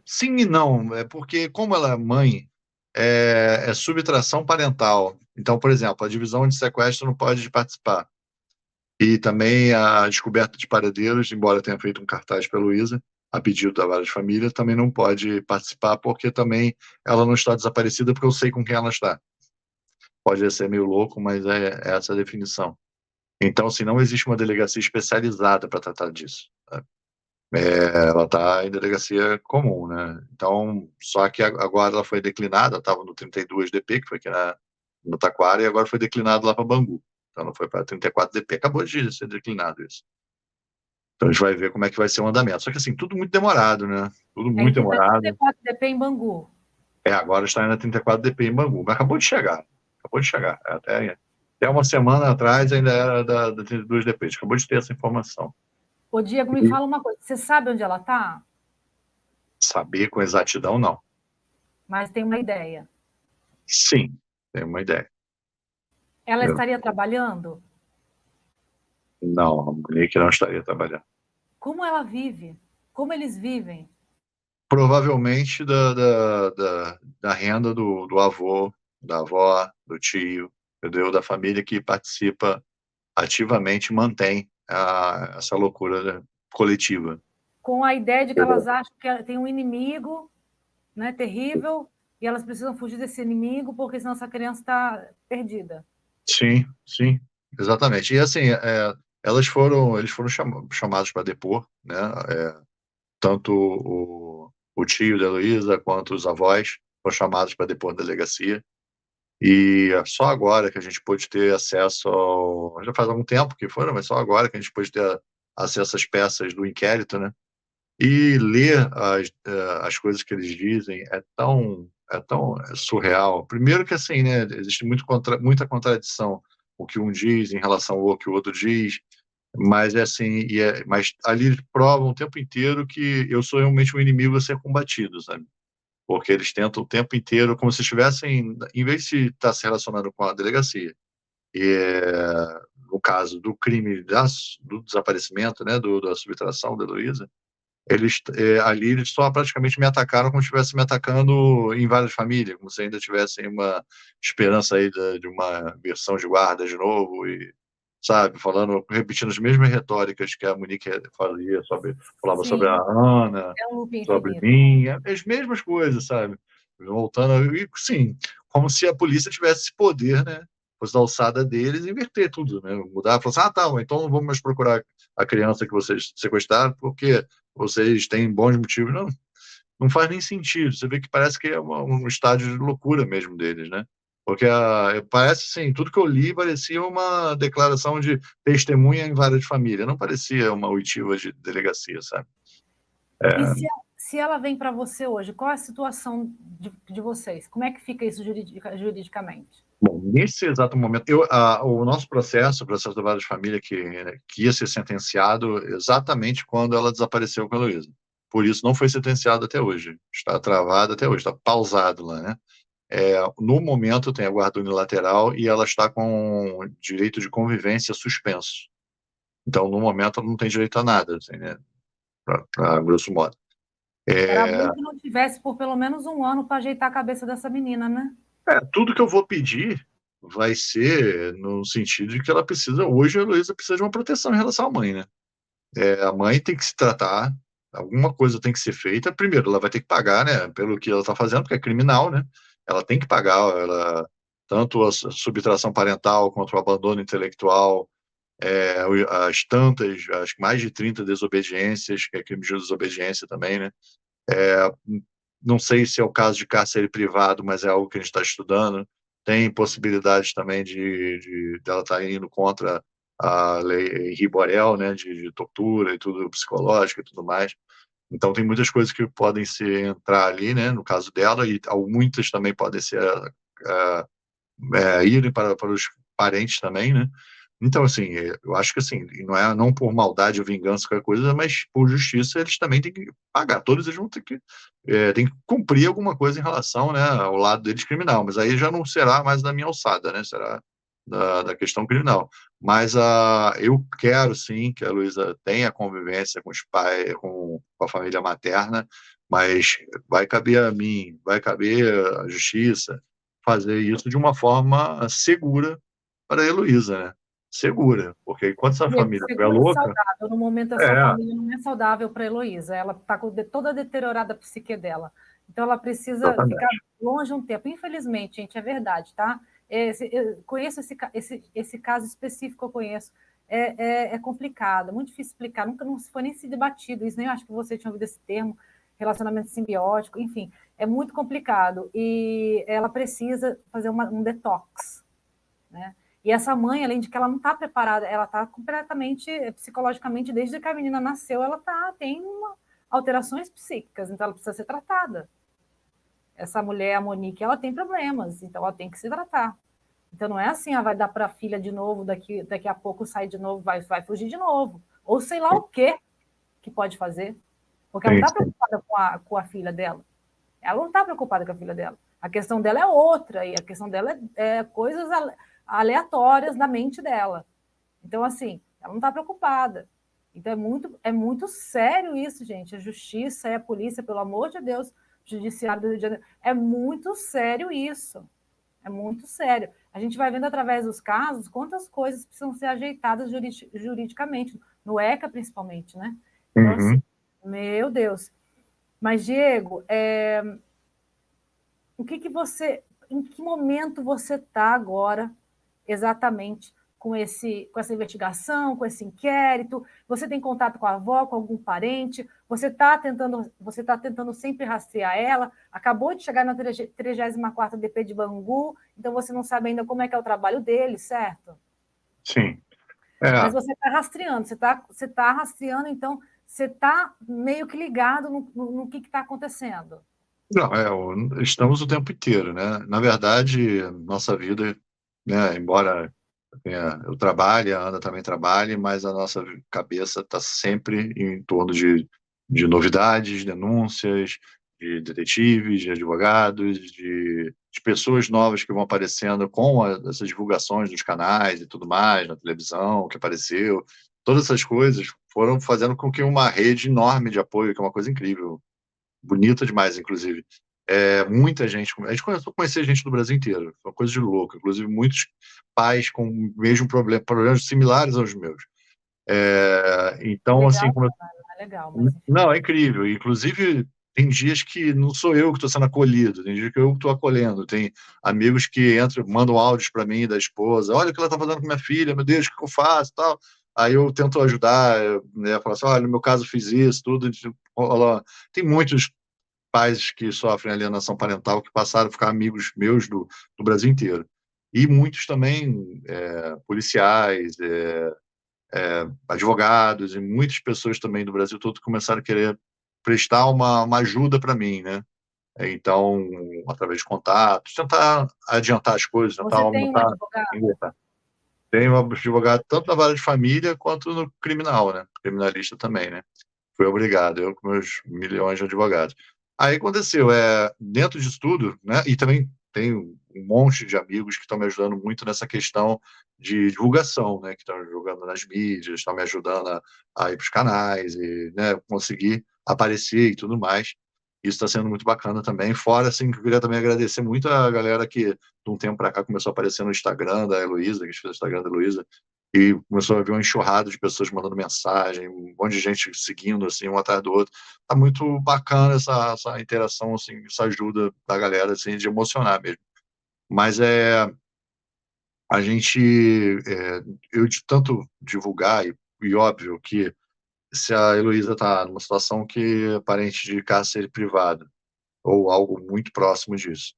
Sim e não, porque como ela é mãe, é subtração parental. Então, por exemplo, a divisão de sequestro não pode participar. E também a descoberta de paradeiros, embora tenha feito um cartaz para a Luísa, a pedido da Vara de Família, também não pode participar, porque também ela não está desaparecida, porque eu sei com quem ela está. Pode ser meio louco, mas é essa a definição. Então, assim, não existe uma delegacia especializada para tratar disso. Tá? Ela está em delegacia comum, né? Então, só que agora ela foi declinada, estava no 32DP, que foi aqui no Taquara, e agora foi declinado lá para Bangu. Então, ela foi para 34DP, acabou de ser declinado isso. Então, a gente vai ver como é que vai ser o andamento. Só que, assim, tudo muito demorado, né? Tudo muito Ainda está demorado. 34DP em Bangu. Agora está indo a 34DP em Bangu, mas acabou de chegar. Acabou de chegar. Até uma semana atrás ainda era da 32DP. A gente acabou de ter essa informação. Ô, Diego, me E fala uma coisa. Você sabe onde ela está? saber com exatidão, não. Mas tem uma ideia. Sim, tenho uma ideia. Ela Eu, estaria trabalhando? não, a Monique não estaria trabalhando. Como ela vive? Como eles vivem? Provavelmente da renda do avô, da avó, do tio, entendeu? Da família que participa ativamente, mantém essa loucura coletiva. Com a ideia de que elas acham que tem um inimigo, né, terrível, e elas precisam fugir desse inimigo, porque senão essa criança está perdida. Sim, sim, exatamente. E assim, eles foram chamados para depor, né? Tanto o tio da Heloísa quanto os avós foram chamados para depor na delegacia. E só agora que a gente pôde ter acesso já faz algum tempo que foram, mas só agora que a gente pôde ter acesso às peças do inquérito, né? E ler as coisas que eles dizem é tão surreal. Primeiro que assim, né? Existe muita contradição o que um diz em relação ao que o outro diz, mas é assim, mas ali eles provam o tempo inteiro que eu sou realmente um inimigo a ser combatido, sabe? Porque eles tentam o tempo inteiro, como se estivessem, em vez de estar se relacionando com a delegacia, e, no caso do crime do desaparecimento, né, da subtração da Heloísa, ali eles só praticamente me atacaram como se estivessem me atacando em várias famílias, como se ainda tivessem uma esperança aí de uma versão de guarda de novo, e sabe, repetindo as mesmas retóricas que a Monique falava sobre a Sim, Ana, é um loop sobre infinito. mim, as mesmas coisas, sabe? Voltando, e sim, como se a polícia tivesse esse poder, né? Fosse da alçada deles, inverter tudo, né? Mudar, falar assim, tá, então não vamos mais procurar a criança que vocês sequestraram, porque vocês têm bons motivos. Não, não faz nem sentido. Você vê que parece que é um estágio de loucura mesmo deles, né? Porque parece assim, tudo que eu li parecia uma declaração de testemunha em vara de família, não parecia uma oitiva de delegacia, sabe? E se ela vem para você hoje, qual é a situação de vocês? Como é que fica isso juridicamente? Bom, nesse exato momento, o nosso processo, o processo da vara de família, que ia ser sentenciado exatamente quando ela desapareceu com a Heloísa. Por isso não foi sentenciado até hoje. Está travado até hoje, está pausado lá, né? No momento tem a guarda unilateral e ela está com direito de convivência suspenso. Então, no momento, ela não tem direito a nada, assim, né? Pra grosso modo. Era bom que não tivesse por pelo menos um ano para ajeitar a cabeça dessa menina, né? Tudo que eu vou pedir vai ser no sentido de que ela precisa, hoje a Heloísa precisa de uma proteção em relação à mãe, né? A mãe tem que se tratar, alguma coisa tem que ser feita. Primeiro, ela vai ter que pagar, né, pelo que ela está fazendo, porque é criminal, né? Ela tem que pagar, tanto a subtração parental quanto o abandono intelectual, as tantas, as mais de 30 desobediências, que é crime de desobediência também, né? Não sei se é o caso de cárcere privado, mas é algo que a gente está estudando. Tem possibilidades também dela estar indo contra a lei Henri Borel, né, de tortura e tudo psicológico e tudo mais. Então tem muitas coisas que podem entrar ali, né, no caso dela, e muitas também podem ser irem para os parentes também, né? Então, assim, eu acho que assim, não por maldade ou vingança, qualquer coisa, mas por justiça eles também têm que pagar. Todos eles vão ter que cumprir alguma coisa em relação, né, ao lado deles criminal, mas aí já não será mais da minha alçada, né? Será da questão criminal. Mas eu quero sim que a Luísa tenha convivência com os pais, com a família materna, mas vai caber a mim, vai caber à justiça fazer isso de uma forma segura para a Heloísa, né? Segura, porque enquanto essa família estiver Segura e louca, saudável. No momento, essa é, família não é saudável para a Heloísa. Ela está toda deteriorada a psique dela. Então, ela precisa ficar exatamente. longe um tempo. Infelizmente, gente, é verdade, tá? Conheço esse caso específico, eu conheço. é complicado, é muito difícil explicar, nunca não foi nem se debatido isso, nem acho que você tinha ouvido esse termo, relacionamento simbiótico, enfim, é muito complicado, e ela precisa fazer um detox, né? E essa mãe, além de que ela não está preparada, ela está completamente, psicologicamente, desde que a menina nasceu, ela tem alterações psíquicas, então ela precisa ser tratada. Essa mulher, a Monique, ela tem problemas, então ela tem que se tratar. Então não é assim, vai dar para a filha de novo, daqui a pouco sai de novo, vai fugir de novo. Ou sei lá o que pode fazer. Porque ela não Sim, está sim. preocupada com a filha dela. Ela não está preocupada com a filha dela. A questão dela é outra, e a questão dela é coisas aleatórias da mente dela. Então, assim, ela não está preocupada. Então, é muito sério isso, gente. A justiça e a polícia, pelo amor de Deus, o judiciário do Rio de Janeiro, é muito sério isso. É muito sério. A gente vai vendo através dos casos quantas coisas precisam ser ajeitadas juridicamente, no ECA principalmente, né? Então, assim, Uhum. meu Deus. Mas, Diego, em que momento você está agora, exatamente, com essa investigação, com esse inquérito? Você tem contato com a avó, com algum parente? Você tá tentando sempre rastrear ela? Acabou de chegar na 34ª DP de Bangu, então você não sabe ainda como é que é o trabalho dele, certo? Sim. Mas É, você está rastreando, você tá rastreando, então você está meio que ligado no que está acontecendo. não, estamos o tempo inteiro, né? Na verdade, nossa vida, né, embora eu trabalhe, a Ana também trabalhe, mas a nossa cabeça está sempre em torno de novidades, denúncias, de detetives, de advogados, de pessoas novas que vão aparecendo com essas divulgações dos canais e tudo mais, na televisão, que apareceu. Todas essas coisas foram fazendo com que uma rede enorme de apoio, que é uma coisa incrível, bonita demais, inclusive. Muita gente, a gente começou a conhecer gente do Brasil inteiro, foi uma coisa de louco, inclusive muitos pais com o mesmo problema, problemas similares aos meus. Então, assim, Legal, não é legal, mas enfim. não, é incrível. Inclusive, tem dias que não sou eu que estou sendo acolhido, tem dias que eu estou acolhendo. Tem amigos que entram, mandam áudios para mim da esposa: olha o que ela está fazendo com minha filha, meu Deus, o que eu faço, tal. Aí eu tento ajudar, né, falar assim: olha, no meu caso eu fiz isso, tudo. Tem muitos pais que sofrem alienação parental que passaram a ficar amigos meus do Brasil inteiro. E muitos também policiais, advogados e muitas pessoas também do Brasil todo começaram a querer prestar uma ajuda para mim, né? Então, através de contatos, tentar adiantar as coisas, tentar Você tem um aumentar. advogado? Tenho um advogado tanto na vara de família quanto no criminal, né? Criminalista também, né? Fui obrigado, eu com meus milhões de advogados. Aí aconteceu, dentro disso tudo, né? E também tenho um monte de amigos que estão me ajudando muito nessa questão de divulgação, né? Que estão jogando nas mídias, estão me ajudando a ir para os canais e, né, conseguir aparecer e tudo mais. Isso está sendo muito bacana também. Fora, assim, que eu queria também agradecer muito a galera que, de um tempo para cá, começou a aparecer no Instagram da Heloísa, que a gente fez o Instagram da Heloísa, e começou a ver uma enxurrada de pessoas mandando mensagem, um monte de gente seguindo, assim, um atrás do outro. Tá muito bacana essa interação, assim, essa ajuda da galera, assim, de emocionar mesmo. Mas a gente, eu de tanto divulgar, e óbvio que se a Heloísa está numa situação que é parente de cárcere privado, ou algo muito próximo disso,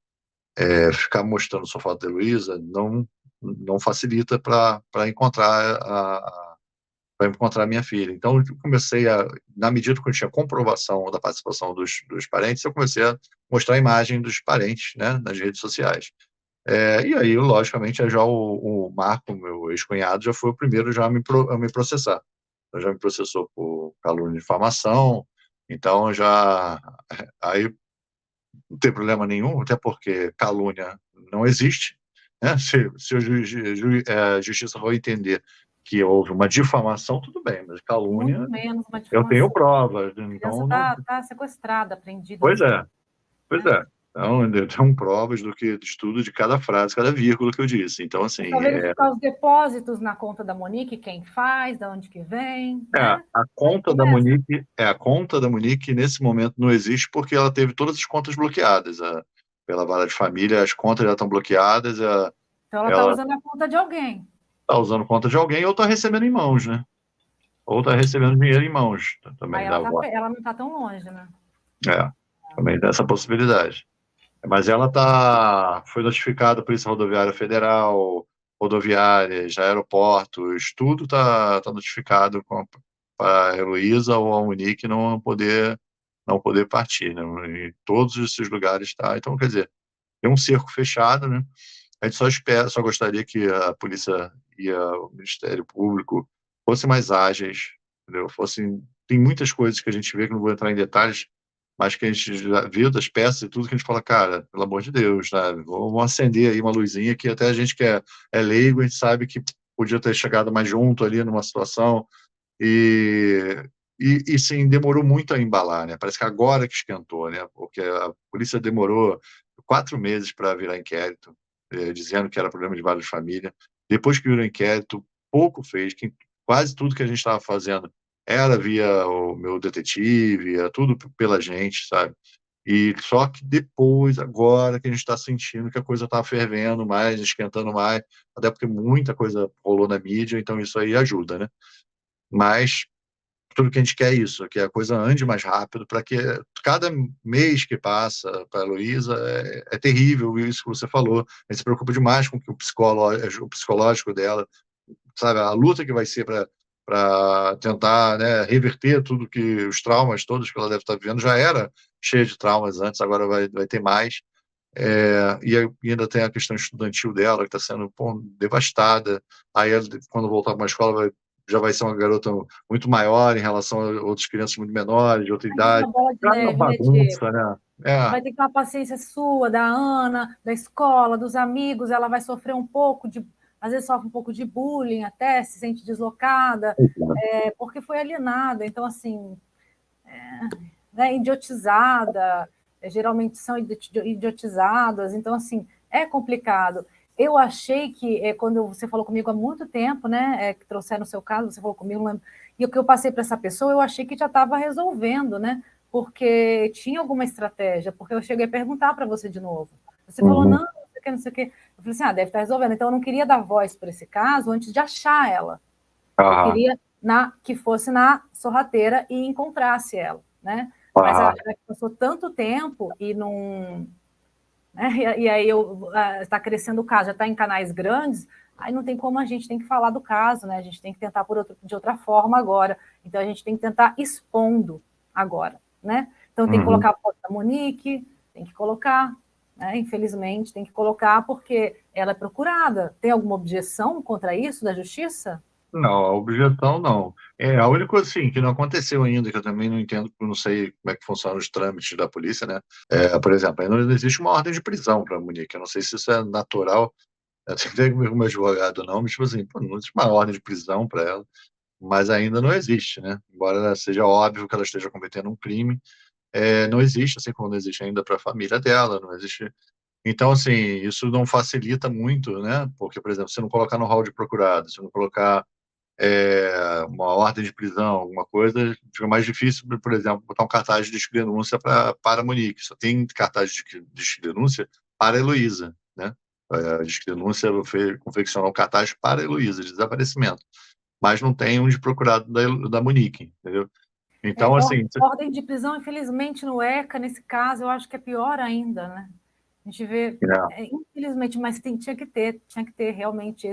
ficar mostrando sua foto da Heloísa não facilita para encontrar para encontrar minha filha. Então, eu comecei na medida que eu tinha comprovação da participação dos parentes, eu comecei a mostrar a imagem dos parentes, né, nas redes sociais. E aí, logicamente, já o Marco, meu ex-cunhado, já foi o primeiro já a me processar. Então, já me processou por calúnia de difamação, então já aí não tem problema nenhum, até porque calúnia não existe, né? Se a justiça for entender que houve uma difamação, tudo bem, mas Muito calúnia, menos uma eu tenho difamação. provas, A criança então não. está sequestrada, apreendida Pois nesse é, caso, pois né? é. Então, eu tenho provas de tudo, de cada frase, cada vírgula que eu disse. Então, É assim, só verificar os depósitos na conta da Monique, quem faz, de onde que vem, né? a Aí conta da começa. Monique, a conta da Monique nesse momento não existe porque ela teve todas as contas bloqueadas. Pela vara de família, as contas já estão bloqueadas. Então ela está Ela usando a conta de alguém. está usando conta de alguém ou está recebendo em mãos, né? Ou está recebendo dinheiro em mãos, Aí também ela, dá voto. ela não está tão longe, né? É, também dá essa possibilidade. Mas ela foi notificada a Polícia Rodoviária Federal, rodoviárias, aeroportos, tudo tá notificado para a Heloísa ou a Monique não poder partir, né? Em todos esses lugares está. Então, quer dizer, tem um cerco fechado, né? A gente só gostaria que a polícia e o Ministério Público fossem mais ágeis, entendeu? Tem muitas coisas que a gente vê que não vou entrar em detalhes, mas que a gente já viu das peças e tudo que a gente fala, cara, pelo amor de Deus, sabe? Vamos acender aí uma luzinha que até a gente que é leigo, a gente sabe que podia ter chegado mais junto ali numa situação e, e sim, demorou muito a embalar, né? Parece que agora que esquentou, né? Porque a polícia demorou 4 meses para virar inquérito, dizendo que era problema de várias famílias. Depois que virou inquérito, pouco fez, quase tudo que a gente estava fazendo era via o meu detetive, era tudo pela gente, sabe? E só que depois, agora que a gente está sentindo que a coisa está fervendo mais, esquentando mais, até porque muita coisa rolou na mídia, então isso aí ajuda, né? Mas tudo que a gente quer é isso, que a coisa ande mais rápido, para que cada mês que passa para a Heloísa é terrível, isso que você falou. A gente se preocupa demais com o psicológico dela, sabe? A luta que vai ser para tentar, né, reverter tudo que os traumas todos que ela deve estar vivendo. Já era cheia de traumas antes, agora vai ter mais. E ainda tem a questão estudantil dela, que está sendo, pô, devastada. Aí, quando voltar para uma escola, já vai ser uma garota muito maior em relação a outras crianças muito menores, de outra Aí vira idade. uma bola de Já é uma neve, né, bagunça, Diego? né? É, Vai ter que ter uma paciência sua, da Ana, da escola, dos amigos, ela vai sofrer um pouco de, às vezes sofre um pouco de bullying até, se sente deslocada, porque foi alienada. Então, assim, né, idiotizada, geralmente são idiotizadas, então, assim, é complicado. Eu achei que, quando você falou comigo há muito tempo, né, que trouxeram o seu caso, você falou comigo, e o que eu passei para essa pessoa, eu achei que já estava resolvendo, né, porque tinha alguma estratégia, porque eu cheguei a perguntar para você de novo. Você falou, uhum. não, não sei o que, não sei o que. Eu falei assim, deve estar resolvendo. Então, eu não queria dar voz para esse caso antes de achar ela. Eu Ah, queria que fosse na sorrateira e encontrasse ela, né? Mas ah, passou tanto tempo e não. Né? E aí está crescendo o caso, já está em canais grandes, aí não tem como, a gente tem que falar do caso, né? A gente tem que tentar de outra forma agora. Então a gente tem que tentar expondo agora, né? Então tem que uhum. colocar a foto da Monique, tem que colocar, né? Infelizmente, tem que colocar porque ela é procurada. Tem alguma objeção contra isso da justiça? Não, a objeção não. A única coisa, assim, que não aconteceu ainda, que eu também não entendo, porque eu não sei como é que funcionam os trâmites da polícia, né? Por exemplo, ainda não existe uma ordem de prisão para a Monique. Eu não sei se isso é natural. Eu tenho que ver com o meu advogado, não, mas, tipo assim, pô, não existe uma ordem de prisão para ela, mas ainda não existe, né? Embora seja óbvio que ela esteja cometendo um crime, não existe, assim como não existe ainda para a família dela, não existe. Então, assim, isso não facilita muito, né? Porque, por exemplo, se não colocar no hall de procurado, se não colocar uma ordem de prisão, alguma coisa, fica mais difícil, por exemplo, botar um cartaz de disque denúncia para a Monique. Só tem cartaz de disque denúncia para a Heloísa, né? A disque denúncia confeccionou um cartaz para a Heloísa, de desaparecimento, mas não tem um de procurado da Monique, entendeu? Então, assim, Ordem de prisão, infelizmente, no ECA, nesse caso, eu acho que é pior ainda, né? A gente vê, infelizmente, mas tinha que ter realmente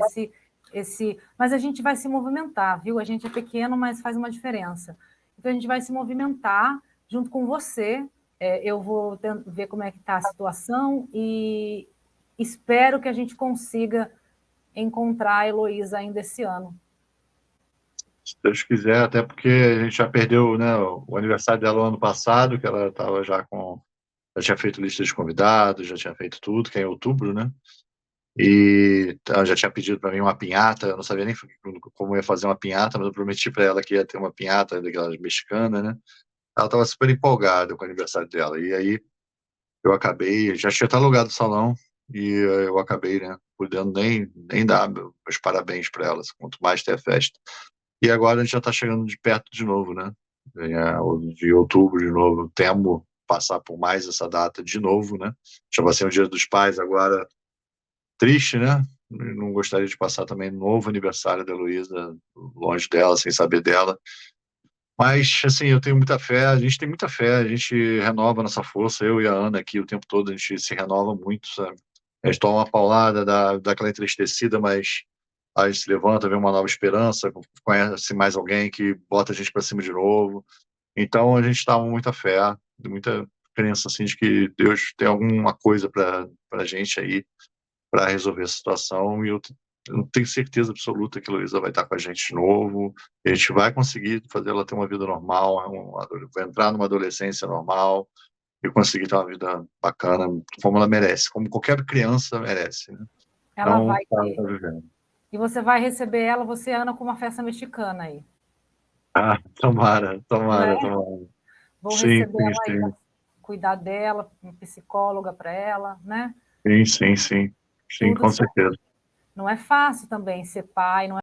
mas a gente vai se movimentar, viu? A gente é pequeno, mas faz uma diferença. Então a gente vai se movimentar junto com você. Eu vou ver como é que está a situação e espero que a gente consiga encontrar a Heloísa ainda esse ano. se Deus quiser, até porque a gente já perdeu, né, o aniversário dela ano passado, que ela estava já tinha feito lista de convidados, já tinha feito tudo, que é em outubro, né? E ela já tinha pedido para mim uma pinhata, eu não sabia nem como ia fazer uma pinhata, mas eu prometi para ela que ia ter uma pinhata daquelas mexicanas, né? Ela estava super empolgada com o aniversário dela. E aí eu acabei, já tinha até alugado o salão, e eu acabei, né, podendo nem dar meus parabéns para ela, quanto mais ter a festa. E agora a gente já está chegando de perto de novo, né? De outubro de novo. Temo passar por mais essa data de novo, né? Já vai ser o Dia dos Pais agora, triste, né? não gostaria de passar também novo aniversário da Heloísa longe dela, sem saber dela. Mas, assim, eu tenho muita fé, a gente tem muita fé, a gente renova a nossa força, eu e a Ana aqui o tempo todo, a gente se renova muito, sabe? A gente toma uma paulada, dá aquela entristecida, mas a gente se levanta, vê uma nova esperança, conhece mais alguém que bota a gente para cima de novo. Então, a gente está com muita fé, muita crença, assim, de que Deus tem alguma coisa para a gente aí, para resolver a situação, e eu tenho certeza absoluta que a Luísa vai estar com a gente de novo, e a gente vai conseguir fazer ela ter uma vida normal, vai entrar numa adolescência normal, e conseguir ter uma vida bacana, como ela merece, como qualquer criança merece, né? Ela Então, vai ter. tá vivendo. E você vai receber ela, você, Ana, com uma festa mexicana aí, Ah, tomara, não é? tomara, tomara. Vou Sim, receber sim, ela aí, sim, cuidar dela, uma psicóloga para ela, né? sim, sim, sim, sim, Tudo com certo. certeza. Não é fácil também ser pai, não